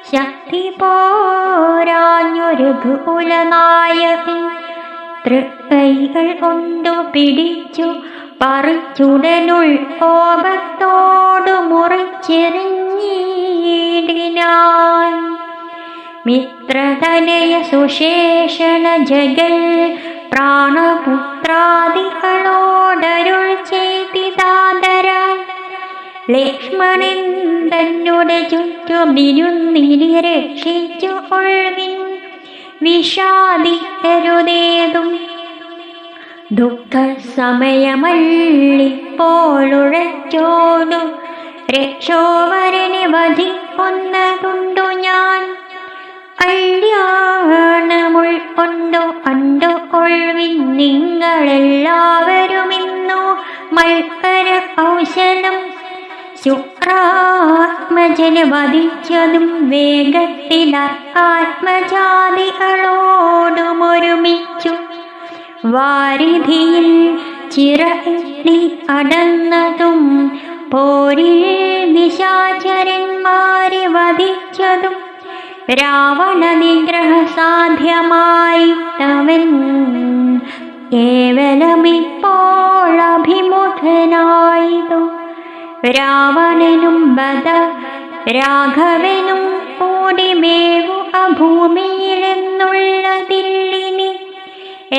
ശക്തി പോരാഞ്ഞു രഘുകുലനായകൻ തൃക്കൈകൾ കൊണ്ടു പിടിച്ചു പറിച്ചുടനുൾ കോപത്തോടു മുറിച്ചെറിഞ്ഞിടിനാൻ മിത്രതനയ സുശേഷണ ജഗൽ പ്രാണപുത്രാദികളോടരുൾ ചെയ്തിതാദരാൻ ലക്ഷ്മണൻ തന്നുടെ ചുറ്റുമിരുന്നിനി രക്ഷിച്ചു കൊള്ളിൻ വിഷാദിക്കരുതേതും ദുഃഖസമയമല്ലിപ്പോഴുഴച്ചോടു രക്ഷോവരനെ വധിക്കൊന്നതുണ്ടു ഞാൻ കല്യാണമുൾക്കൊണ്ടു കണ്ടുകൊള്ളിൻ നിങ്ങളെല്ലാവരുമിന്നു മത്കര കൗശലം ശുക്രാത്മജനെ വധിച്ചതും വേഗത്തിലർക്കാത്മജാതികളോടുമൊരുമിച്ചു വാരിധിയിൽ ചിറഇട്ടി അടന്നതും പോരിൽ നിശാചരന്മാരെ വധിച്ചതും രാവണ നിഗ്രഹ സാധ്യമായി തവൻ കേവലമിപ്പോൾ അഭിമുഖനായതു രാവണനും ബദ രാഘവനും കൂടി മേവു അഭൂമിയിലെന്നുള്ളതില്ലിനി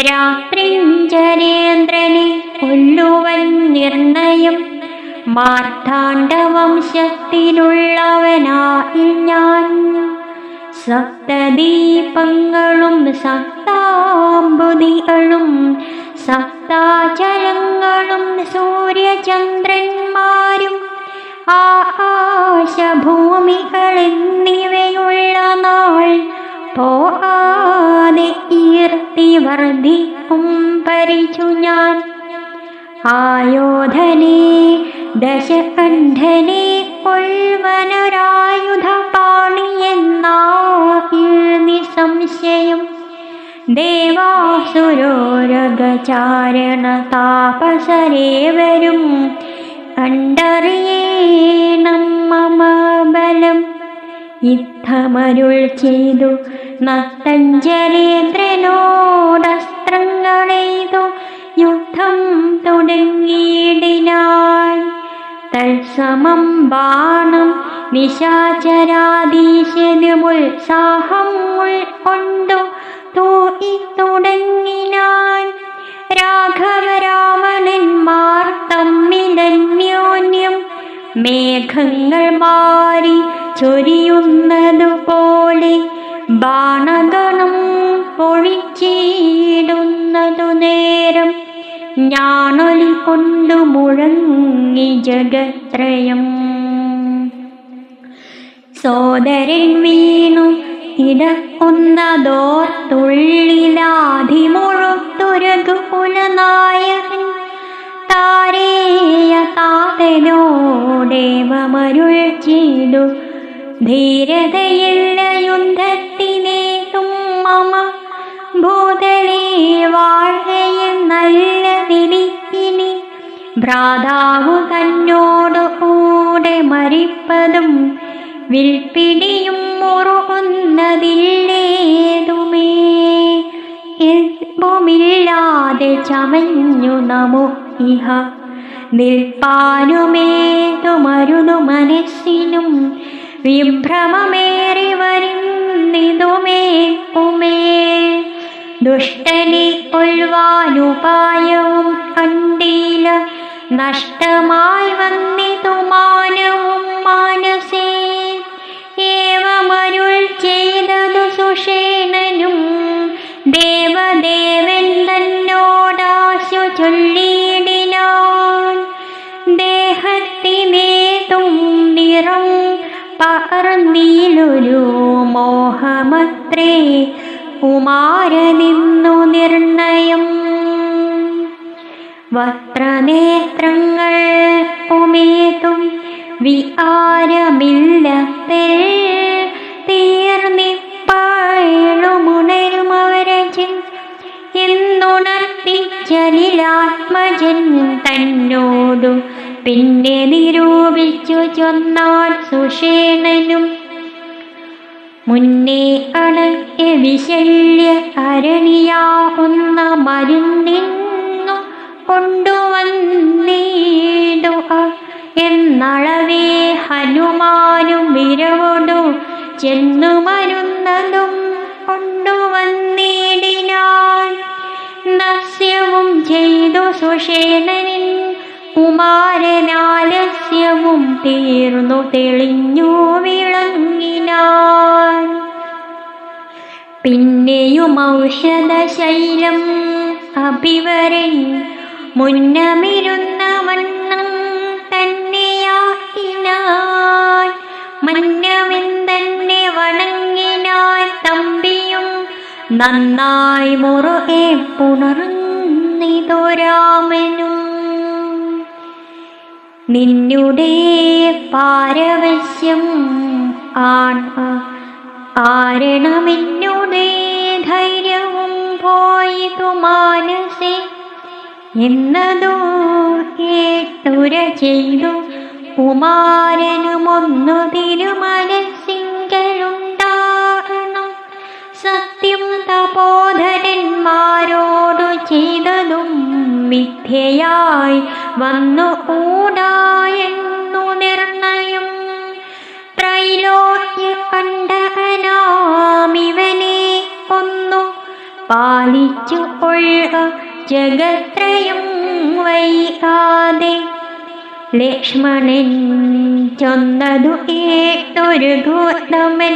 രാത്രിഞ്ചരേന്ദ്രനെ കൊല്ലുവൻ നിർണയം മാർത്താണ്ഡവംശത്തിലുള്ളവനായി ഞാൻ സപ്തദീപങ്ങളും സപ്താംബുദികളും സപ്താചലങ്ങളും സൂര്യചന്ദ്രന്മാരും ആകാശഭൂമികളെന്നിവയുള്ള നാൾ പോകാതെ കീർത്തി വർദ്ധിക്കും പരിച്ചു ഞാൻ ആയോധനെ ദശകണ്ഠനെ കൊൽവനൊരായുധപാണിയെന്നാകിൽ നിസംശയം ദേവാസുരോരഗചാരണ താപസരേവരും കണ്ടറിയേണം മമ ബലം യുദ്ധമരുൾ ചെയ്തു നത്തഞ്ചരേന്ദ്രനോടസ്ത്രങ്ങളെയ്തു യുദ്ധം തുടങ്ങിയിടിനാൻ തത്സമം ബാണം നിശാചരാധീശനുമുത്സാഹം ഉൾക്കൊണ്ടു തൂക്കി തുടങ്ങിനാൻ രാഘവരാമണന്മാർ തമ്മിലന്യോന്യം മേഘങ്ങൾ മാറി ചൊരിയുന്നതുപോലെ ബാണഗണം പൊഴിച്ചിടുന്നതു നേരം ഞാണൊലി കൊണ്ടു മുഴങ്ങി ജഗത്രയം സോദരൻ വീണു ഇടക്കുന്നതോർത്തുള്ളിലാധിമുഴുത്തുരഘുകുലനായകൻ താരേയ താതനോടേവമരുൾ ചെയ്തു ധീരതയുള്ള യുദ്ധത്തിനേതും മമ ഭൂതലേ വാഴയിൽ നല്ല തിരിക്കിനി ഭ്രാതാവു തന്നോടു കൂടെ മരിപ്പതും വിൽപ്പിടിയും മുറുകുന്നതില്ലേതുമേ. എൽപ്പുമില്ലാതെ ചമഞ്ഞു നമു ഇഹ നിൽപ്പാനുമേതു മരുതു മനസ്സിനും വിഭ്രമമേറി വരുന്നിതുമേൽക്കുമേ. ദുഷ്ടനെ കൊല്ലുവാനുപായവും കണ്ടീല, നഷ്ടമായി വന്നിതു മാനവും മാനസേ. ഏവമരുൾ ചെയ്തതു സുഷേണനും ദേവദേവൻ തന്നോടാശു ചൊല്ലിയിടിനാൻ. ദേഹത്തിനേതും നിറം പകർന്നീലൊരു മോഹമത്രേ കുമാരനിന്നു നിർണയം. വസ്ത്രനേത്രങ്ങൾ ഉമേതും വികാരമില്ലത്തെ തീർന്നിപ്പാഴുമുണരുമവരജൻ എന്നുണർത്തിച്ചലിലാത്മജൻ തന്നോടു പിന്നെ നിരൂപിച്ചു ചൊന്നാൻ സുഷേണനും. മുന്നേ അണക്കെ വിശല്യ അരണിയാവുന്ന മരുന്നിന്നു കൊണ്ടുവന്നിടുക എന്നളവേ ഹനുമാനും വിരവോടു ചെന്നു മരുന്നതും കൊണ്ടുവന്നിടിനാൻ. നസ്യവും ചെയ്തു സുഷേണനിൻ കുമാരനാലസ്യവും തീർന്നു തെളിഞ്ഞു വിളങ്ങിനാൻ. പിന്നെയും ഔഷധശൈലം അഭിവരൻ മുന്നമിരുന്ന വണ്ണം തന്നെയാക്കിനാൻ. മന്നവൻ വണങ്ങിനാൻ തമ്പിയും നന്നായി മുറുകെ പുണർന്നിതു രാമനും. നിന്നുടെ പാരവശ്യം ആരണമെന്നുടെ ധൈര്യവും പോയിതു മാനസേ എന്നതു കേട്ടുര ചെയ്തു കുമാരനുമൊന്നു തിരുമനസ്സിങ്കലുണ്ടാകണം. സത്യം തപോധരന്മാരോടു ചെയ്തതും മിഥ്യയായി വന്നു കൂടായെന്നു നിർണയം. ത്രൈലോക്യ കണ്ടകനാമിവനെ ഒന്നു പാലിച്ചു കൊള്ളുക ജഗത്രയം വൈകാതെ. ലക്ഷ്മണൻ ചൊന്നതു കേട്ടൊരു ഗോതമൻ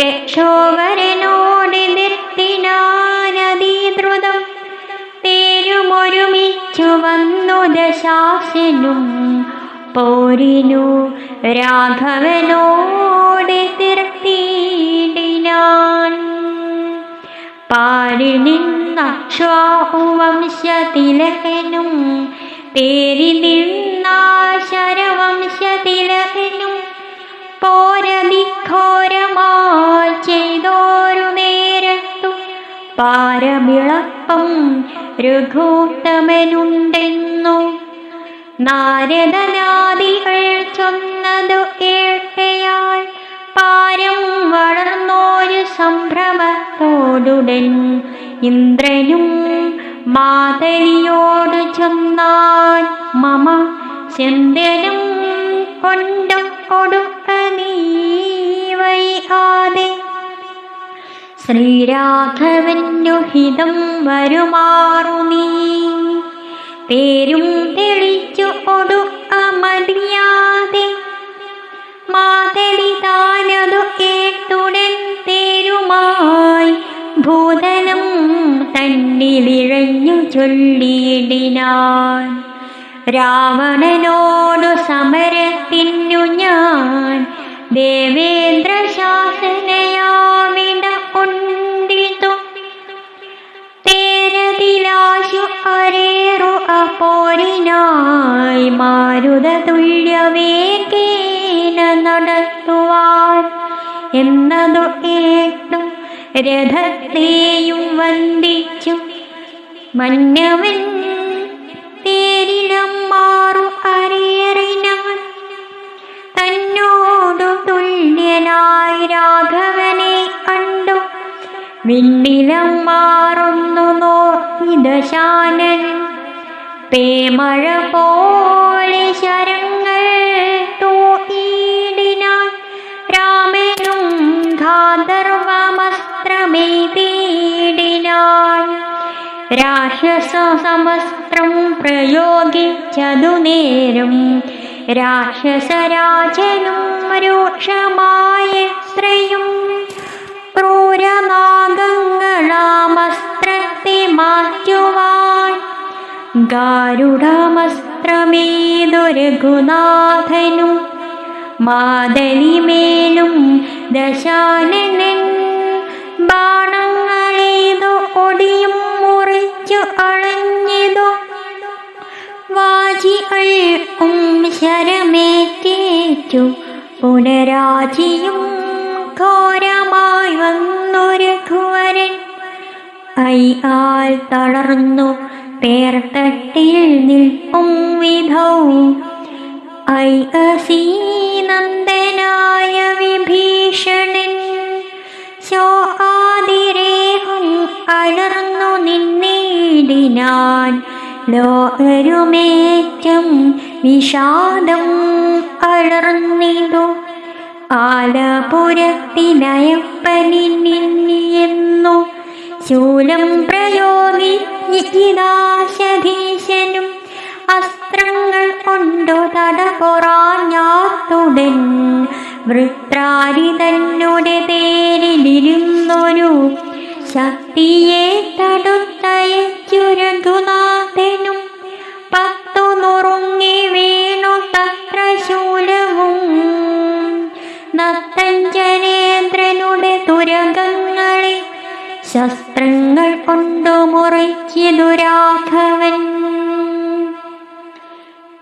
രക്ഷോവരനോടെതിർത്തിനാനതിദ്രുതം. തേരുമൊരുമിച്ചു വന്നു ദശാസനും പോരിനു രാഘവനോടെതിർത്തിയിടിനാൻ. പാരി നിന്നക്ഷ്വാഹുവംശതിലകനും പേരി നിന്നാ ശരവംശതിലകനും പോരതിഘോരമായി ചെയ്തോരു നേരത്തു പാരമിളപ്പം രഘുത്തമനുണ്ടെന്നു നാരദനാദികൾ ചൊന്നതു കേൾക്കയാൽ പാരം വളർന്നോരു സംഭ്രമത്തോടുടൻ ഇന്ദ്രനും മാതലിയോട് ചൊന്നാൻ. മമ ചന്ദ്രനും കൊണ്ടു കൊടുക്ക നീ വൈകാതെ. ശ്രീരാഘവനു ഹിതം വരുമാറു നീ തേരും തെളിച്ചു കൊടുക്ക മടിയാതെ. മാതലി താനതു കേട്ടുടൻ തേരുമായി ഭൂതനം തന്നിലിഴഞ്ഞു ചൊല്ലിയിടിനാൻ. രാവണനോടു സമരത്തിനു ഞാൻ ദേവേന്ദ്ര ശാസനയാമിട കൊണ്ടിതു. തേരതിലാശു അരേറു അപോരിനായി മാരുത തുല്യവേഗേന നടത്തുവാൻ എന്നതു കേട്ടു രഥത്തെയും വന്ദിച്ചു മന്നവൻ തേരിലം മാറു അരേറിനാൻ. തന്നോടു തുല്യ വിണ്ണിലം മാറുന്നു നോക്കി ദശാനൻ. പേമഴ പോലെ ശരങ്ങൾ തൂയിടിനാൻ രാമനും ഗാന്ധർവമസ്ത്രമെയ്തിടിനാൻ. രാക്ഷസ സമസ്ത്രം പ്രയോഗിച്ചതു നേരം രാക്ഷസരാജനും രൂക്ഷമായെത്രയും ക്രൂരനാഗങ്ങളാമസ്ത്രത്തെ മാറ്റുവാൻ ഗാരുഡമസ്ത്രമേതു രഘുനാഥനും മാതലിമേലും ദശാനനൻ ബാണങ്ങളേതു ഒടിയും മുറിച്ചു അളഞ്ഞതു വാജികൾ ശരമേറ്റേറ്റു പുനരാജിയും ഘോരമായി വന്നു രഘുവരൻ. അയ്യാൽ തളർന്നു പേർത്തട്ടിൽ നിൽക്കും വിധൗ ഐഅസീനന്ദനായ വിഭീഷണൻ ശോകാതിരേഹം അലർന്നു നിന്നിടിനാൻ. ലോകരുമേറ്റം വിഷാദം അലർന്നിതു ആലപുരത്തിനയപ്പനിന്നു ശൂലം പ്രയോഗിച്ചിദാശധീശനും അസ്ത്രങ്ങൾ കൊണ്ടു തടപൊറാഞ്ഞാത്തുടൻ വൃത്രാരി തന്നുടെ തേരിലിരുന്നൊരു ശക്തിയെ തടുത്തയച്ചു രഘുനാഥനും. 10 നുറുങ്ങി വീണു തത്ര ശൂലവും നത്തഞ്ജനേന്ദ്രനുടെ തുരകങ്ങളെ ശസ്ത്രങ്ങൾ കൊണ്ടു മുറിച്ചിതു രാഘവൻ.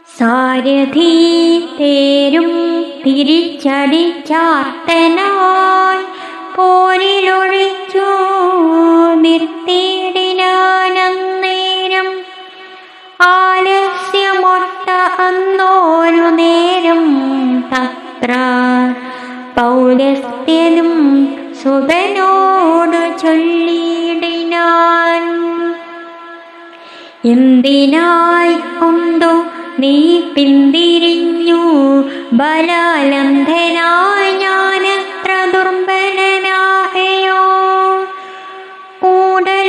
സാരഥി തേരും തിരിച്ചടിച്ചാർത്തനായി പോരിലൊഴിച്ചു നിർത്തിയിടിനാനന്നേരം. ആലസ്യമൊട്ട അന്നോരു നേരം തത്ര പൗലസ്ത്യനും സുതനോട് ചൊല്ലിയിടിനാൻ. എന്തിനായി കൊണ്ടു നീ പിന്തിരിഞ്ഞു ബലാലംഘനായി ഞാനെത്ര ദുർബലനായോ. ഊടലരോടെതിർത്താൽ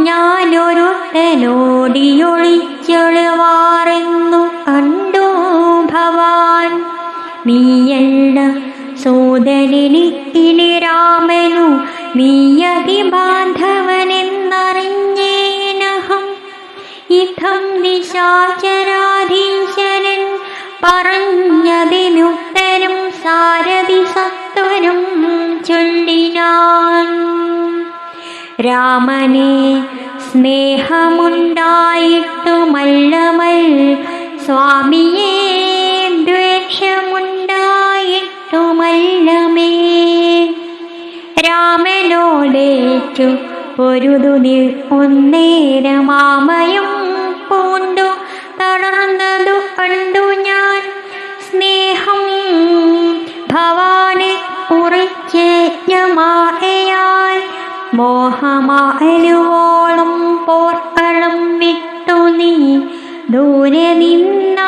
ഞാനൊരുത്തനോടിയൊളിച്ചെളുവാറെന്നു കണ്ടു ഭവാൻ. നീയല്ല സോദരനി ഇനി രാമനു നീയതി ബാന്ധവനെന്നറിഞ്ഞേനഹം. ഇതം നിശാചരാധീശരൻ പറഞ്ഞതിനുത്തരം സാരഥി സത്വരം ചൊല്ലിനാൻ. രാമനെ സ്നേഹമുണ്ടായിട്ടുമല്ലമൽ സ്വാമിയെ ദ്വേഷമുണ്ടായിട്ടുമല്ലമേ. രാമനോടേറ്റു പൊരുതു ഒന്നേരമാമയും പൂണ്ടു തളർന്നതു കണ്ടു ഞാൻ. സ്നേഹം ഭവാനെ കുറിച്ചേയമാകയാൽ മോഹമാലുവോളം പോർക്കളം വിട്ടു നീ ദൂരെ നിന്നാലസ്യമെല്ലാം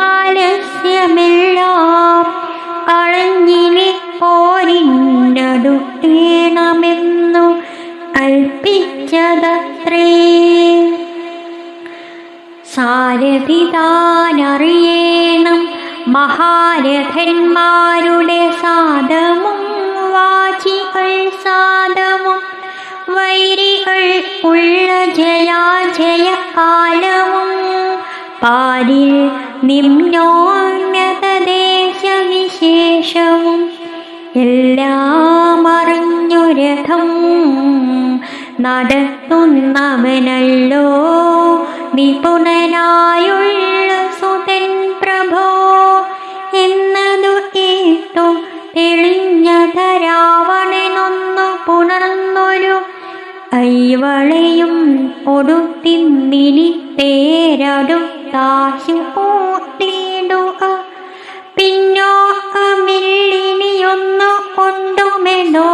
കളഞ്ഞിനി പോരിന്നടുക്കേണമെന്നു കൽപ്പിച്ചതത്രേ. സാരഥി താനറിയേണം മഹാരഥന്മാരുടെ സാധവും വാചികൾ സാധവും വൈരികൾ ഉള്ള ജയാജയകാലവും പാരിൽ നിമ്നോന്നതദേശവിശേഷവും എല്ലാം അറിഞ്ഞു രഥം നടത്തുന്നവനല്ലോ നിപുണനായുള്ള സുതൻ പ്രഭോ എന്നതു കേട്ടു തെളിഞ്ഞത രാവണനൊന്നു പുണർന്നൊരു കൈവളയും ഒടുത്തിന്നിനി തേരടുത്താശു കൂട്ടിടുക. പിന്നോ അമില്ലിനിയൊന്നു കൊണ്ടുമെടോ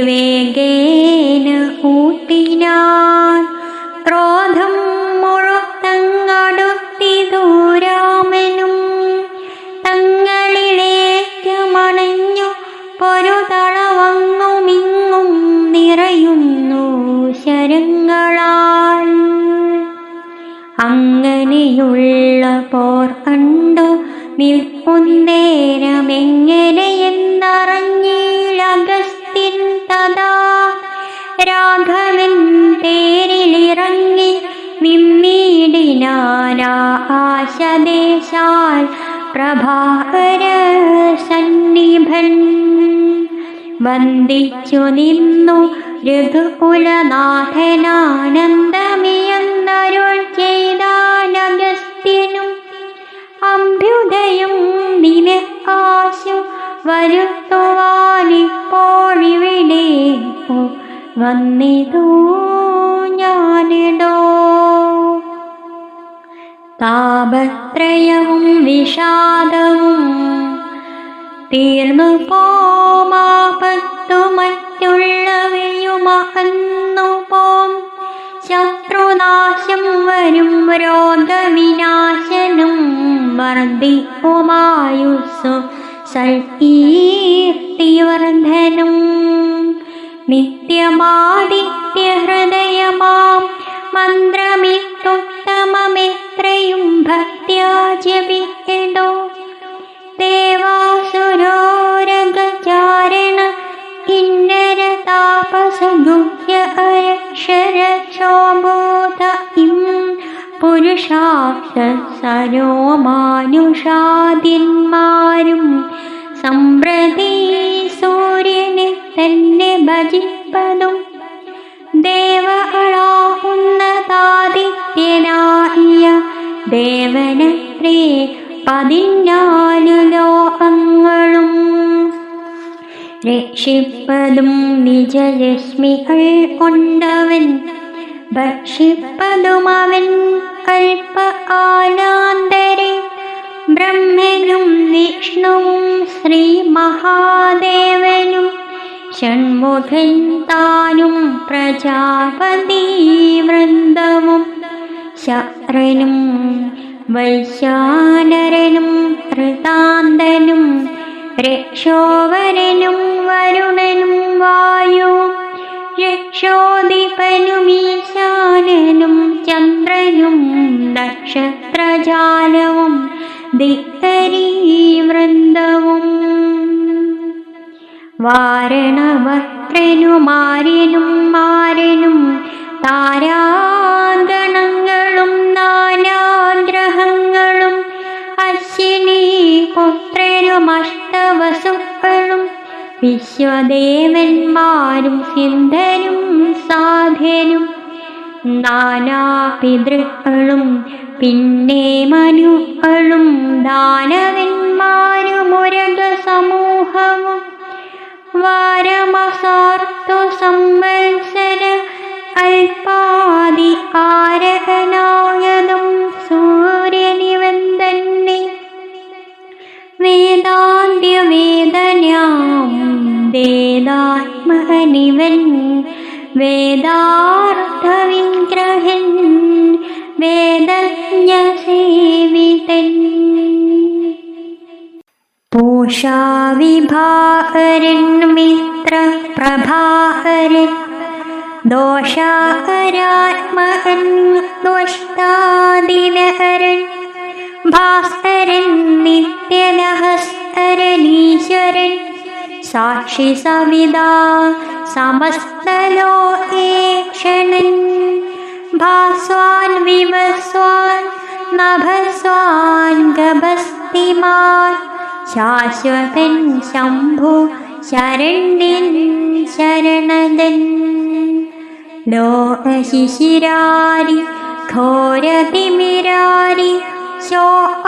വേഗേന ഊട്ടിനാൻ. ക്രോധം മുഴുത്തങ്ങടുത്തിതു രാമനും തങ്ങളിലേക്കുമണഞ്ഞു പൊരുതളവങ്ങുമിങ്ങും നിറയുന്നു ശരങ്ങളാൽ. അങ്ങനെയുള്ള പോർ കണ്ടു നിൽക്കുന്നേരമെങ്ങനെയെന്നറിഞ്ഞിലഗസ്ത്യൻ തഥാ രാഘവൻ തേരിലിറങ്ങി നിന്നിടിനാനാശദേശാൽ പ്രഭാകര സന്നിഭൻ. വന്ദിച്ചു നിന്നു രഘുകുലനാഥനാനന്ദമിയെന്നരുൾ ചെയ്താനഗസ്ത്യനും. അഭ്യുദയം നിനക്കാശു വരുത്തുവാനിപ്പോഴിവിടേക്കു വന്നിതു ഞാനിടോ. താപത്രയവും വിഷാദവും തീർന്നു പോമാപത്തു മറ്റുള്ളവയുമകന്നു പോം. ശത്രുനാശം വരും രോഗവിനാശനം വർദ്ധിക്കുമായുസ്സു സൽകീർത്തിവർദ്ധനം. നിത്യമാദിത്യഹൃദയമാം മന്ത്രമിട്ടുത്തമമെത്രയും ഭക്ത്യാ ജപിക്കടോ. ദേവാസുരോരഗചാരണ കിന്നര താപസഗുഹ്യ അക്ഷരശോഭൂത ഇം പുരുഷാക്ഷ സരോമാനുഷാദ്യന്മാരും സമ്പ്രതി സൂര്യനെ തന്നെ ഭജിപ്പതും. ദേവകളാവുന്നതാദിത്യനായ ദേവനത്രേ 14 ലോകങ്ങളും രക്ഷിപ്പതും നിജലക്ഷ്മികൾ കൊണ്ടവൻ ഭക്ഷിപ്പതുമവൻ കൽപ്പ കാലാന്തരെ. ബ്രഹ്മനും വിഷ്ണുവും ശ്രീ മഹാദേവനും ഷൺമുഖൻ താനും പ്രജാപതി വൃന്ദവും ശക്രനും വൈശ്വാനരനും ഋതാന്തനും രക്ഷോവരനും വരുണനും വായുവും രക്ഷോദീപനും ഈശാനനും ചന്ദ്രനും നക്ഷത്രജാലവും ദിക്കരീ വൃന്ദവും വാരണവക്രനുമാര്യനും മാരനും താരാഗണങ്ങളും നാനാഗ്രഹങ്ങളും അശ്വിനി പുത്രരും അഷ്ടവസുക്കളും വിശ്വദേവന്മാരും സിന്ധനും സാധ്യനും നാനാപിതൃക്കളും പിന്നെ മനുക്കളും ദാനവന്മാരും ഉരഗ സമൂഹവും വാരമസാർത്തു സംവത്സര അൽപാദി ആരകനായതും സൂര്യനിവൻ തന്നെ. വേദാന്ത്യവേദനാം വേദാത്മനിവൻ വേദാർത്ഥവിഗ്രഹൻ വേദജ്ഞസേവിതൻ. പൂഷാവിഭാകരൻ മിത്രപ്രഭാകരൻ ദോഷാകരാത്മകൻ ദ്വഷ്ടാദിനഹരൻ ഭാസ്കരൻ നിത്യനഹസ്തരനീശ്വരൻ സാക്ഷി സവിതാ സമസ്തലോകേക്ഷണൻ ഭാസ്വാൻ വിവസ്വാൻ നഭസ്വാൻ ഗഭസ്തിമാൻ ശാശ്വതൻ ശംഭു ശരണ്യൻ ശരണദൻ ലോകശിശിരാരി ഘോരതിമിരാരി ശോകാപഹാരി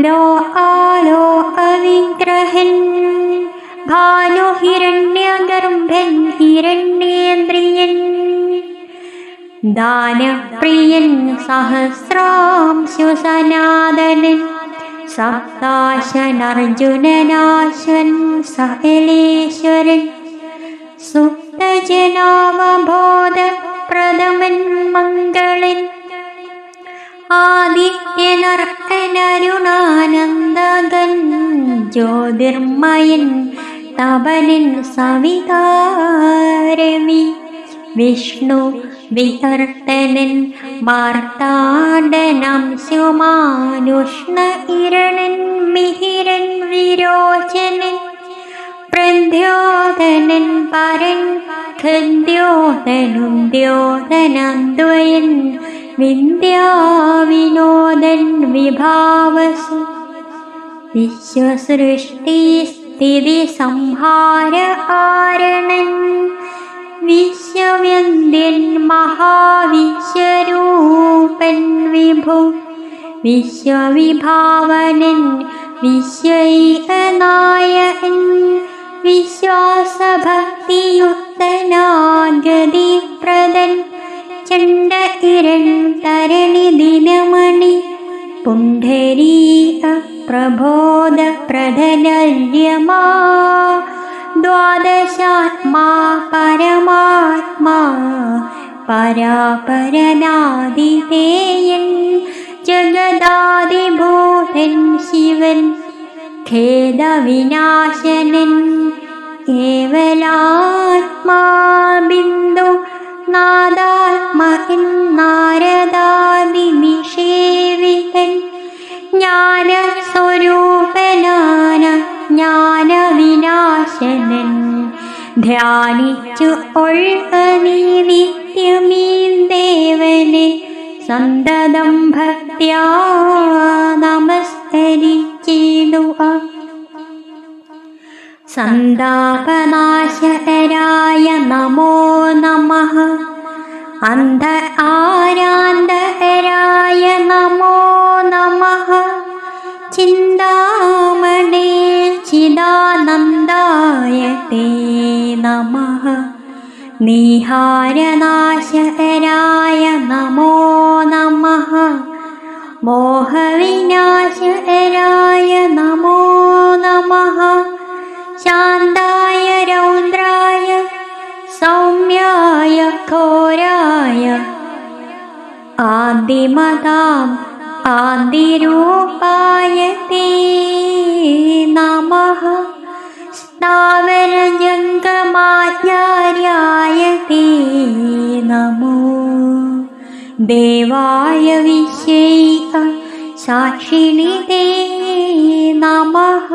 ലോകാലോകവിഗ്രഹൻ ഭാനുഹിരണ്യഗർഭൻ ഹിരണ്യേന്ദ്രിയൻ ദാനപ്രിയൻ സഹസ്രാംശു സനാതനൻ സപ്താശനർജുനനാശൻ സകലേശ്വരൻ സുപ്തജനാവബോധപ്രദമൻ മംഗളൻ ആദിത്യനർക്കനരുണാനന്ദകൻ ജ്യോതിർമയൻ തപനൻ സവിതാരവി വിഷ്ണു വിഹർത്തനൻ മാർത്താണ്ഡനം സുമാനുഷ്ണ ഇരണൻ മിഹിരൻ വിരോചനൻ പ്രദ്യോതനൻ പരൻ ഖദ്യോതനും ദ്യോതനദ്വയൻ വിദ്യാവിനോദൻ വിഭാവസു വിശ്വസൃഷ്ടി സ്ഥിതി സംഹാര ആരണൻ വിശ്വവന്ദ്യൻ മഹാവിശ്വരൂപൻ വിഭു വിശ്വവിഭാവനൻ വിശ്വൈകനായകൻ വിശ്വാസഭക്തിയുക്തനാഗതിപ്രദൻ ചണ്ഡ ഇരൺ തരണി ദിനമണി പുണ്ഡരീക പ്രബോധ പ്രധനല്യമാ ദ്വാദശാത്മാ പരമാത്മാ പരാപരനാദിതേയൻ ജഗദാദിഭൂതൻ ശിവൻ ഖേദവിനാശനൻ കേവലാത്മാ ബിന്ദു നാദാത്മകൻ നാരദാദിനിഷേവിതൻ ജ്ഞാനസ്വരൂപനാന ജ്ഞാനവിനാശനൻ ധ്യാനിച്ചു ഒഴുകനീ നിത്യമീ ദേവനെ സന്തതം ഭക്ത്യാ നമസ്കരിച്ചിടുക. സന്താപനാശകരായ നമോ നമഃ. അന്ധ ആരാന്തകരായ നമോ നമഃ. ചിന്താമണേ ചിദാനന്ദായ തേ നമഃ. നീഹാരനാശകരായ നമോ നമഃ. മോഹവിനാശകരായ നമോ നമഃ. ശാന്തായ രൗദ്രായ സൗമ്യായ ഘോരായ ആദിമതാം ആദിരൂപായ തേ നമഃ. സ്ഥാവരജംഗമാചാര്യായ തേ നമോ. ദേവായ വിശ്വൈക സാക്ഷിണി തേ നമഃ.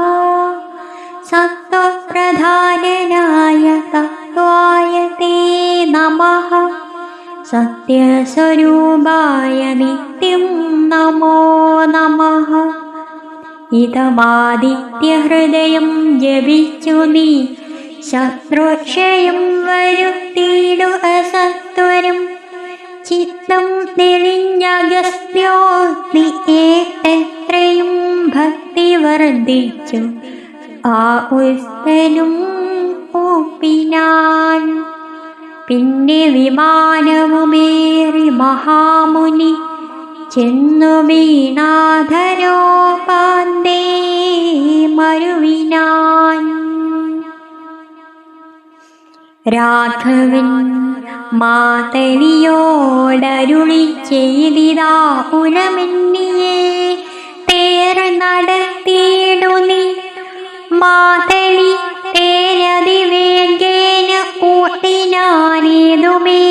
സത്വപ്രധാനനായ തത്വായ തേ നമഃ. സത്യസ്വരൂപായ നിത്യം നമോ നമഃ. ഇതമാദിത്യഹൃദയം ജപിച്ചു നീ ശത്രുക്ഷയം വരുത്തിയിടുക സത്വരം. ചിത്തം തെളിഞ്ഞഗസ്ത്യോക്തി എത്രയും ഭക്തി വർദ്ധിച്ചു ആ ഉസ്തനും ഒപ്പിനാൻ. പിന്നെ വിമാനവുമേറി മഹാമുനി ചെന്നു വീണാധരോപാന്തേ മരുവിനാൻ. രാഘവൻ മാതലിയോടരുളി ചെയ്തിതാ പുനമെന്നിയെ തേർ നടത്തിയിടു നീ. മാതലി തേരതിവേഗേന ഊട്ടിനാനേതുമേ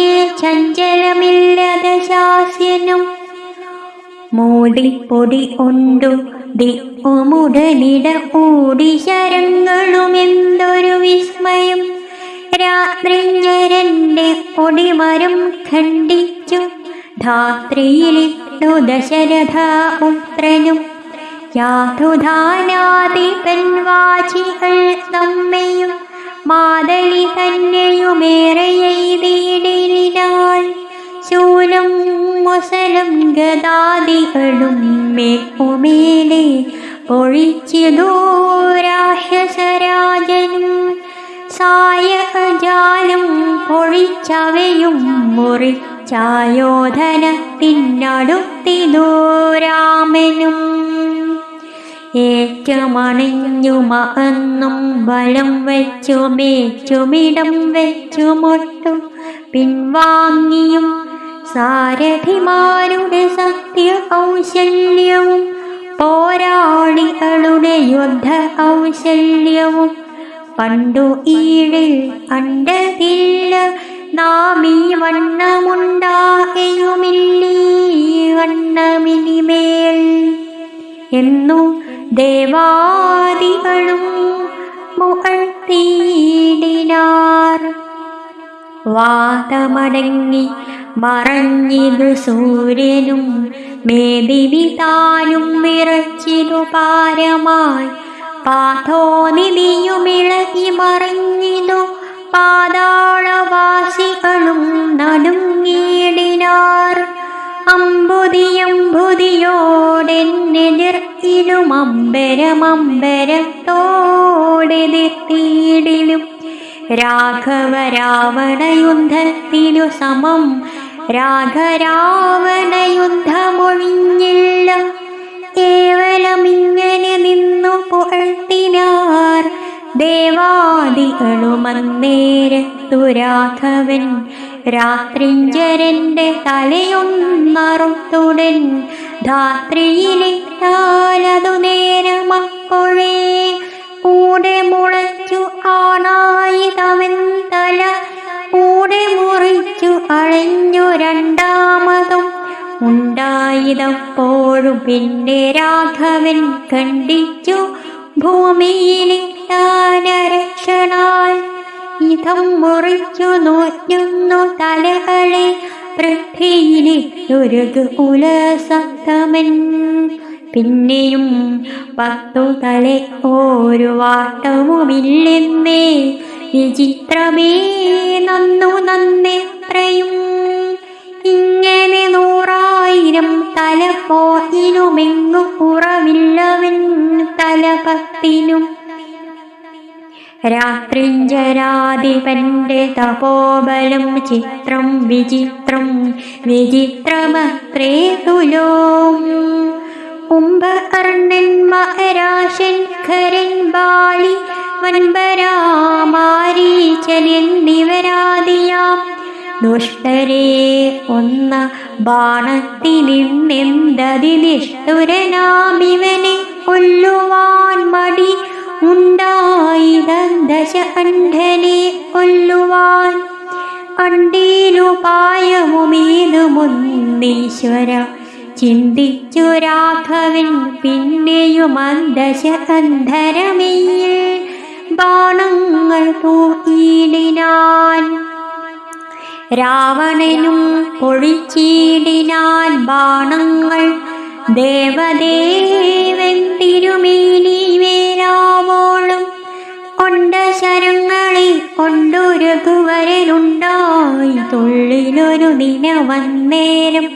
ചഞ്ചലമില്ലത ശാസ്യനും. മൂടിപ്പൊടി കൊണ്ടു ദിക്കുമുടനിട കൂടി ശരങ്ങളുമെന്തൊരു വിസ്മയം. രാത്രിഞ്ഞരന്റെ പൊടിമരം ഖണ്ഡിച്ചു ധാത്രിയിലിട്ടു ദശരഥപുത്രനും. യാതുധാനാദിപൻ വാചികൾ തമ്മയും മാതലി തന്നെയുമേറെയെയ്തിടിനാൾ. ശൂലം മുസലം ഗദാദികളും മേക്കുമേലെ പൊഴിച്ചിതു രാക്ഷസരാജനും. സായജാലം പൊഴിച്ചവയും മുറിച്ചായോധനത്തിനടുത്തിതു രാമനും. ഏറ്റമണിഞ്ഞു മകന്നും ബലം വെച്ചു മേച്ചുമിടം വെച്ചു മൊട്ടു പിൻവാങ്ങിയും സാരഥിമാരുടെ സത്യ കൗശല്യവും പോരാളികളുടെ യുദ്ധ കൗശല്യവും പണ്ടു ഈഴിൽ കണ്ടതില്ല. നാം ഈ വണ്ണമുണ്ടാകയുമില്ലീ വണ്ണമിനിമേൽ എന്നു ദേവാദികളും മുകഴ്ത്തിയിടിനാർ. വാദമടങ്ങി മറഞ്ഞിതു സൂര്യനും മേദിനി താനും വിറച്ചിതു പാരമായി. പാഥോനിധിയുമിളകി മറിഞ്ഞിതു പാതാളവാസികളും നടുങ്ങിയിടിനാർ. അമ്പുതിയമ്പുതിയോടെന്നെതിർത്തിലും അമ്പരമമ്പരത്തോടെതിർത്തിയിടിലും രാഘവ രാവണ യുദ്ധത്തിനു സമം രാഘരാവണ യുദ്ധമൊഴിഞ്ഞില്ല. കേവലമിങ്ങനെ നിന്നു പുകഴ്ത്തിനാർ ദേവാദികളുമന്നേരത്തു. രാഘവൻ രാത്രിഞ്ചരന്റെ തലയൊന്നറുത്തുടൻ ധാത്രിയിലിട്ടാലതു നേരമപ്പോഴേ കൂടെ മുളച്ചു ആണായിതവൻ തല കൂടെ മുറിച്ചു കളഞ്ഞു രണ്ടാമതും ഉണ്ടായതപ്പോഴും. പിന്നെ രാഘവൻ ഖണ്ഡിച്ചു ഭൂമിയിലിട്ടാനരക്ഷണാൽ ഇതം മുറിച്ചു നോറ്റുന്നു തലകളെ പൃഥ്വിയിലിട്ടൊരുകു ഉലസത്തമൻ. പിന്നെയും 10 തല ഒരു വാട്ടവുമില്ലെന്നേ വിചിത്രമേ നന്നു നന്നെത്രയും. ഇങ്ങനെ 100,000 തല പോയിനുമെങ്ങു കുറവില്ലവൻ തല 10നും. രാത്രിഞ്ചരാധിപന്റെ തപോബലം ചിത്രം വിചിത്രം വിചിത്രമത്രേ തുലോം. കുംഭകർണൻ മഹരാശൻ ഖരൻ ബാലി വൻപരാമാരീചൻ എന്നിവരാദിയാം ദുഷ്ടരെ ഒന്ന ബാണത്തിനിന്നെന്തതി നിഷ്ഠുരനാമിവനെ കൊല്ലുവാൻ മടി ഉണ്ടായിതന്തശകണ്ഠനെ കൊല്ലുവാൻ. കണ്ടീനുപായവുമേതുമൊന്നീശ്വര ചിന്തിച്ചു രാഘവൻ. പിന്നെയും അന്തശകന്ധരമെയിൽ ബാണങ്ങൾ തൂക്കിയിടിനാൻ. രാവണനും പൊഴിച്ചിടിനാൻ ബാണങ്ങൾ. ദേവദേവൻ തിരുമേനി വേലാവോളും കൊണ്ട ശരങ്ങളെ കൊണ്ടു രഘുവരനുണ്ടായി തുള്ളിലൊരു ദിനവന്നേരം.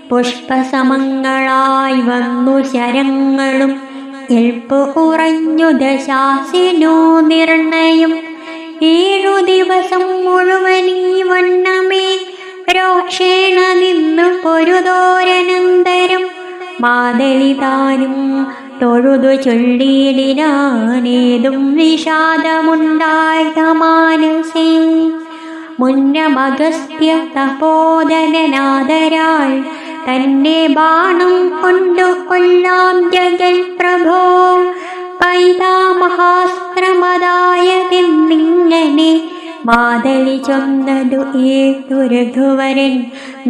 പുഷ്പസമങ്ങളായി വന്നു ശരങ്ങളും എൽപ്പു കുറഞ്ഞു ദശാസിനു നിർണയം. 7 ദിവസം മുഴുവനീ വണ്ണമേ രോക്ഷേണ നിന്നു പൊരുതോരനന്തരം മാതലിതാനും തൊഴുതു ചൊല്ലിയിടിനാനേതും വിഷാദമുണ്ടായ മാനസേ. മുന്നമഗസ്ത്യ തപോധനനാദരാൾ തന്നെ ബാണം കൊണ്ടു കൊല്ലാം ജഗൽ പ്രഭോ. പൈതാമഹാസ്ത്രമതായതെന്നിങ്ങനെ മാതലി ചൊന്നതു ഏതു രഘുവരൻ.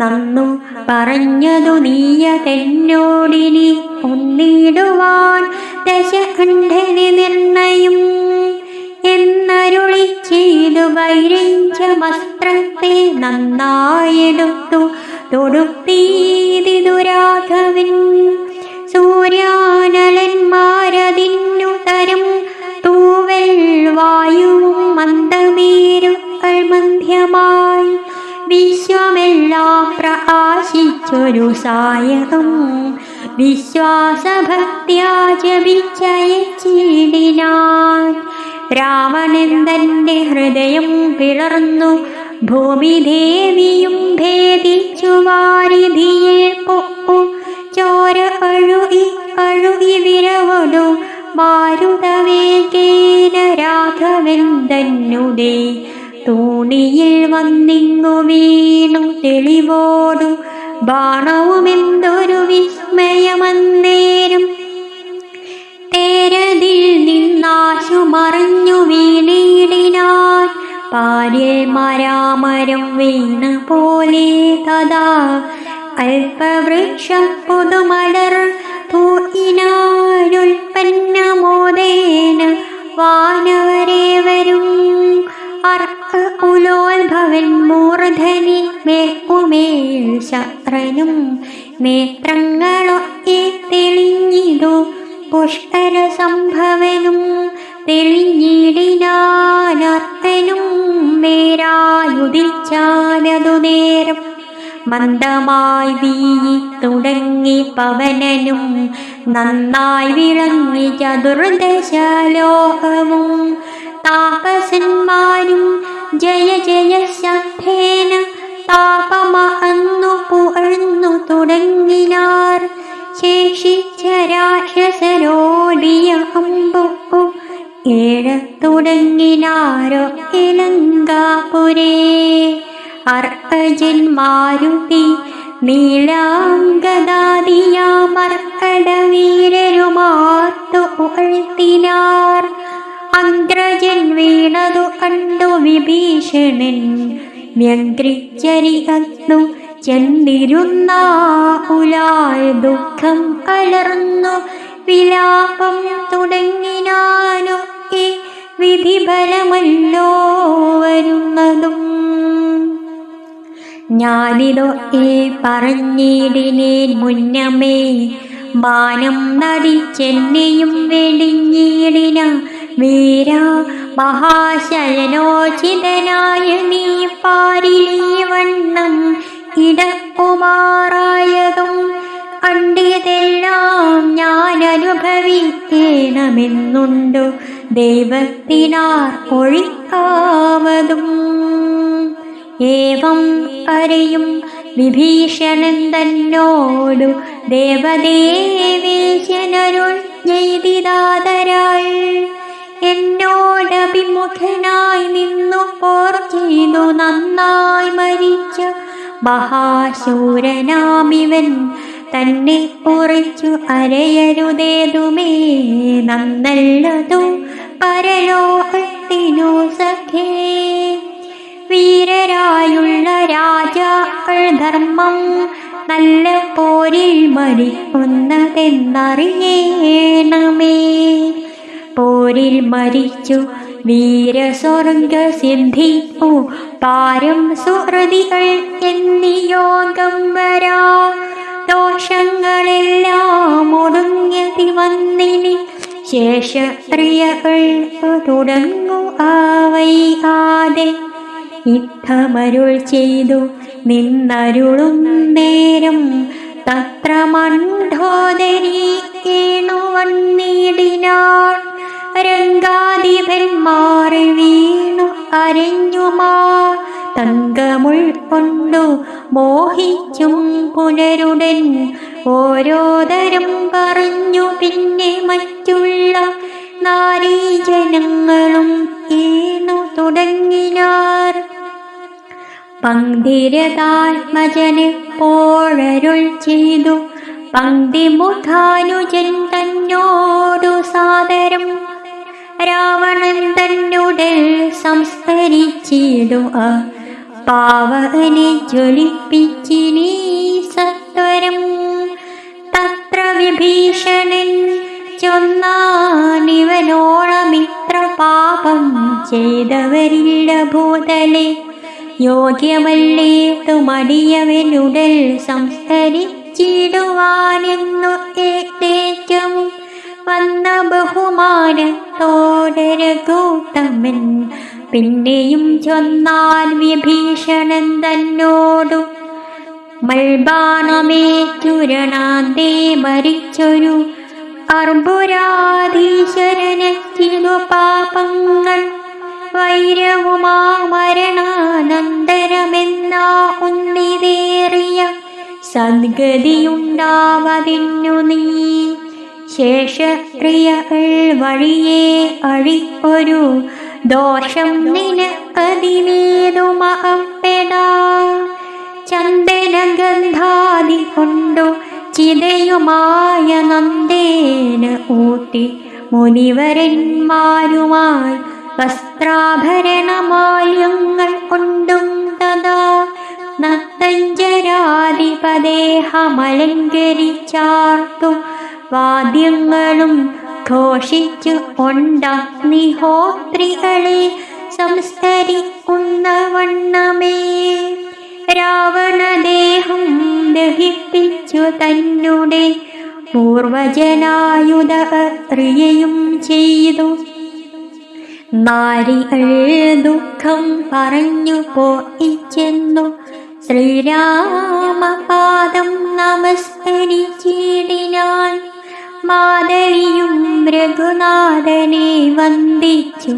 നന്നു പറഞ്ഞതു നീയതെന്നോടിനി ഒന്നിടുവാൻ ദശകണ്ഠന് നിർണയം എന്നരുളി ചെയ്തു. വൈരഞ്ചമസ്ത്രത്തെ നന്നായെടുത്തു തൊടുത്തീതിതു രാഘവൻ. സൂര്യാനലന്മാരതിന്നു തരം തൂവൽ വായുവും മന്ദമേരുക്കൾ മധ്യമായി വിശ്വമെല്ലാം പ്രകാശിച്ചൊരു സായകം വിശ്വാസഭക്ത്യാ ജപിച്ചയച്ചിടിനാൻ. രാവണൻ തന്റെ ഹൃദയം പിളർന്നു ഭൂമിദേവിയും ഭേദിച്ചു വാരിധിയെ പൊക്കു ചോര കഴുകി വിരവടു തന്നെ തൂണിയിൽ വന്നിങ്ങു വീണു തെളിവോടു ബാണവുമെന്തൊരു വിസ്മയമന്നേരം. തേരതിൽ നിന്നാശു മറിഞ്ഞു വീണിടിനാൻ പാരിൽ മരാമരം വീണ പോലെ തഥാ അല്പവൃക്ഷം പുതുമലർ തൂയിനാരുൽപ്പന്നമോദേന വാനവരേവരും. ഉലോത്ഭവൻ മൂർധനി മേൽക്കുമേൽ ശക്രനും നേത്രങ്ങളൊക്കെ തെളിഞ്ഞിതു പുഷ്കര സംഭവനും. തെളിഞ്ഞിടിനാനർത്തനും നേരായുദിച്ചാലതു നേരം മന്ദമായി വീയി തുടങ്ങി പവനനും നന്നായി വിളങ്ങി ചതുർദശലോകവും. താപസന്മാരും ജയ ജയ ശബ്ദേന താപമ അന്നു പുകഴ്ന്നു തുടങ്ങിനാർ. ശേഷിച്ച രാക്ഷസരോടിയ അമ്പു ഏഴത്തുടങ്ങിനാരോ ഇലങ്കാപുരേ. അർജന്മാരുതി നീലാംഗദാദിയാമർക്കടവീരരുമാർത്തു ഉഴ്ത്തിനാർ. അന്ത്രജൻ വീണതു കണ്ടു വിഭീഷണൻ വ്യഗ്രിച്ചരികന്നു ചെന്നിരുന്നാകുലാൽ ദുഃഖം കലർന്നു വിലാപം തുടങ്ങിനാനു. ഈ വിധിഫലമല്ലോ വരുന്നതും. ഞാനിതൊക്കെ പറഞ്ഞിടിനേൻ മുന്നമേ മാനം നടിച്ചെന്നെയും വെടിഞ്ഞിടിന വീര മഹാശയനോചിതനായ നീ പാരിലീ വണ്ണം ഇടക്കുമാറായതും കണ്ടിതെല്ലാം ഞാൻ അനുഭവിക്കണമെന്നുണ്ടു ദൈവത്തിനാർ ഒഴിക്കാവതും. ഏവം അറിയും വിഭീഷണൻ തന്നോടു ദേവദേവേശനരുൾ ചെയ്തിതാതരാൾ. എന്നോടഭിമുഖനായി നിന്നു പോർ ചെയ്തു നന്നായി മരിച്ച മഹാശൂരനാമിവൻ തന്നെ കുറിച്ചു അരയരുതേതുമേ നന്നല്ലതു പരലോകത്തിനു സഖേ. വീരരായുള്ള രാജാക്കൾ ധർമ്മം നല്ല പോരിൽ മരിക്കുന്നതെന്നറിയണമേ. പോരിൽ മരിച്ചു വീരസ്വർഗസിദ്ധിപ്പു പാരം സുഹൃതികൾ എന്നിയോഗം വരാ. ദോഷങ്ങളെല്ലാം ഒടുങ്ങതി വന്നിനി ശേഷക്രിയകൾ തുടങ്ങു ആവൈകാതെ. യുദ്ധമരുൾ ചെയ്തു നിന്നരുളും നേരം തത്ര മണ്ഡോദരി കേണു വന്നിടിനാൾ. രംഗാധിപന്മാർ വീണു അരഞ്ഞുമാ തങ്കമുൾക്കൊണ്ടു മോഹിച്ചും പുനരുടൻ ഓരോതരം പറഞ്ഞു. പിന്നെ മറ്റുള്ള നാരീജനങ്ങളും ഈണു തുടങ്ങിനാർ. പങ്ക്തിരതാത്മജനെപ്പോഴരുൾ ചെയ്തു പങ്ക്തിമുഖാനുജൻ തന്നോടു സാദരം. രാവണൻ തന്നുടൽ സംസ്കരിച്ചിടു പാവനെ ജ്വലിപ്പിച്ചിനീ സത്വരം. തത്ര വിഭീഷണൻ ചൊന്നാനിവനോളമിത്ര പാപം ചെയ്തവരില്ല ഭൂതലെ. യോഗ്യമല്ലേതു മടിയവനുടൽ സംസ്കരിച്ചിടുവാനെന്നു ഏറ്റേറ്റം വന്ന ബഹുമാനത്തോടെ രഘുത്തമൻ പിന്നെയും ചൊന്നാൻ വിഭീഷണൻ തന്നോടു. മൽബാണമേറ്റുരണാന്തേ മരിച്ചൊരു അർബുരാധീശ്വരനെത്തിനു പാപങ്ങൾ. വൈരവുമാ മരണാനന്തരമെന്നാ ഉന്നിതേറിയ സദ്ഗതിയുണ്ടാവതിന്നു നീ. ശേഷക്രിയകൾ വഴിയെ അഴിപ്പൊരു ദോഷം നിനക്കതിലേതുമപ്പെടാ. ചന്ദനഗന്ധാദി കൊണ്ടു ചിതയുമായ നന്ദേന ഊട്ടി മുനിവരന്മാരുമായി വസ്ത്രാഭരണമാല്യങ്ങൾ കൊണ്ടും തഥാ നത്തഞ്ചരാധിപദേഹമലങ്കരിച്ചാർത്തു വാദ്യങ്ങളും ഘോഷിച്ചു കൊണ്ടഗ്നിഹോത്രികളെ സംസ്കരിക്കുന്ന വണ്ണമേ രാവണദേഹം ദഹിപ്പിച്ചു തന്നെ പൂർവജനായുധ ക്രിയയും ചെയ്തു. നാരികൾ ദുഃഖം പറഞ്ഞു പോയിച്ചെന്നു ശ്രീരാമപാദം നമസ്കരിച്ചിടിനാൻ. മാധവിയും രഘുനാഥനെ വന്ദിച്ചു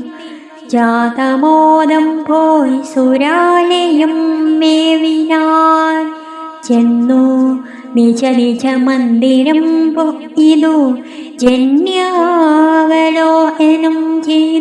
ജാതമോദം പോയി സുരാലയം മേവിനാൻ. ചെന്നു നിജ നിജ മന്ദിരം പോയിതു ജന്യാവലോകനം ചെയ്തു.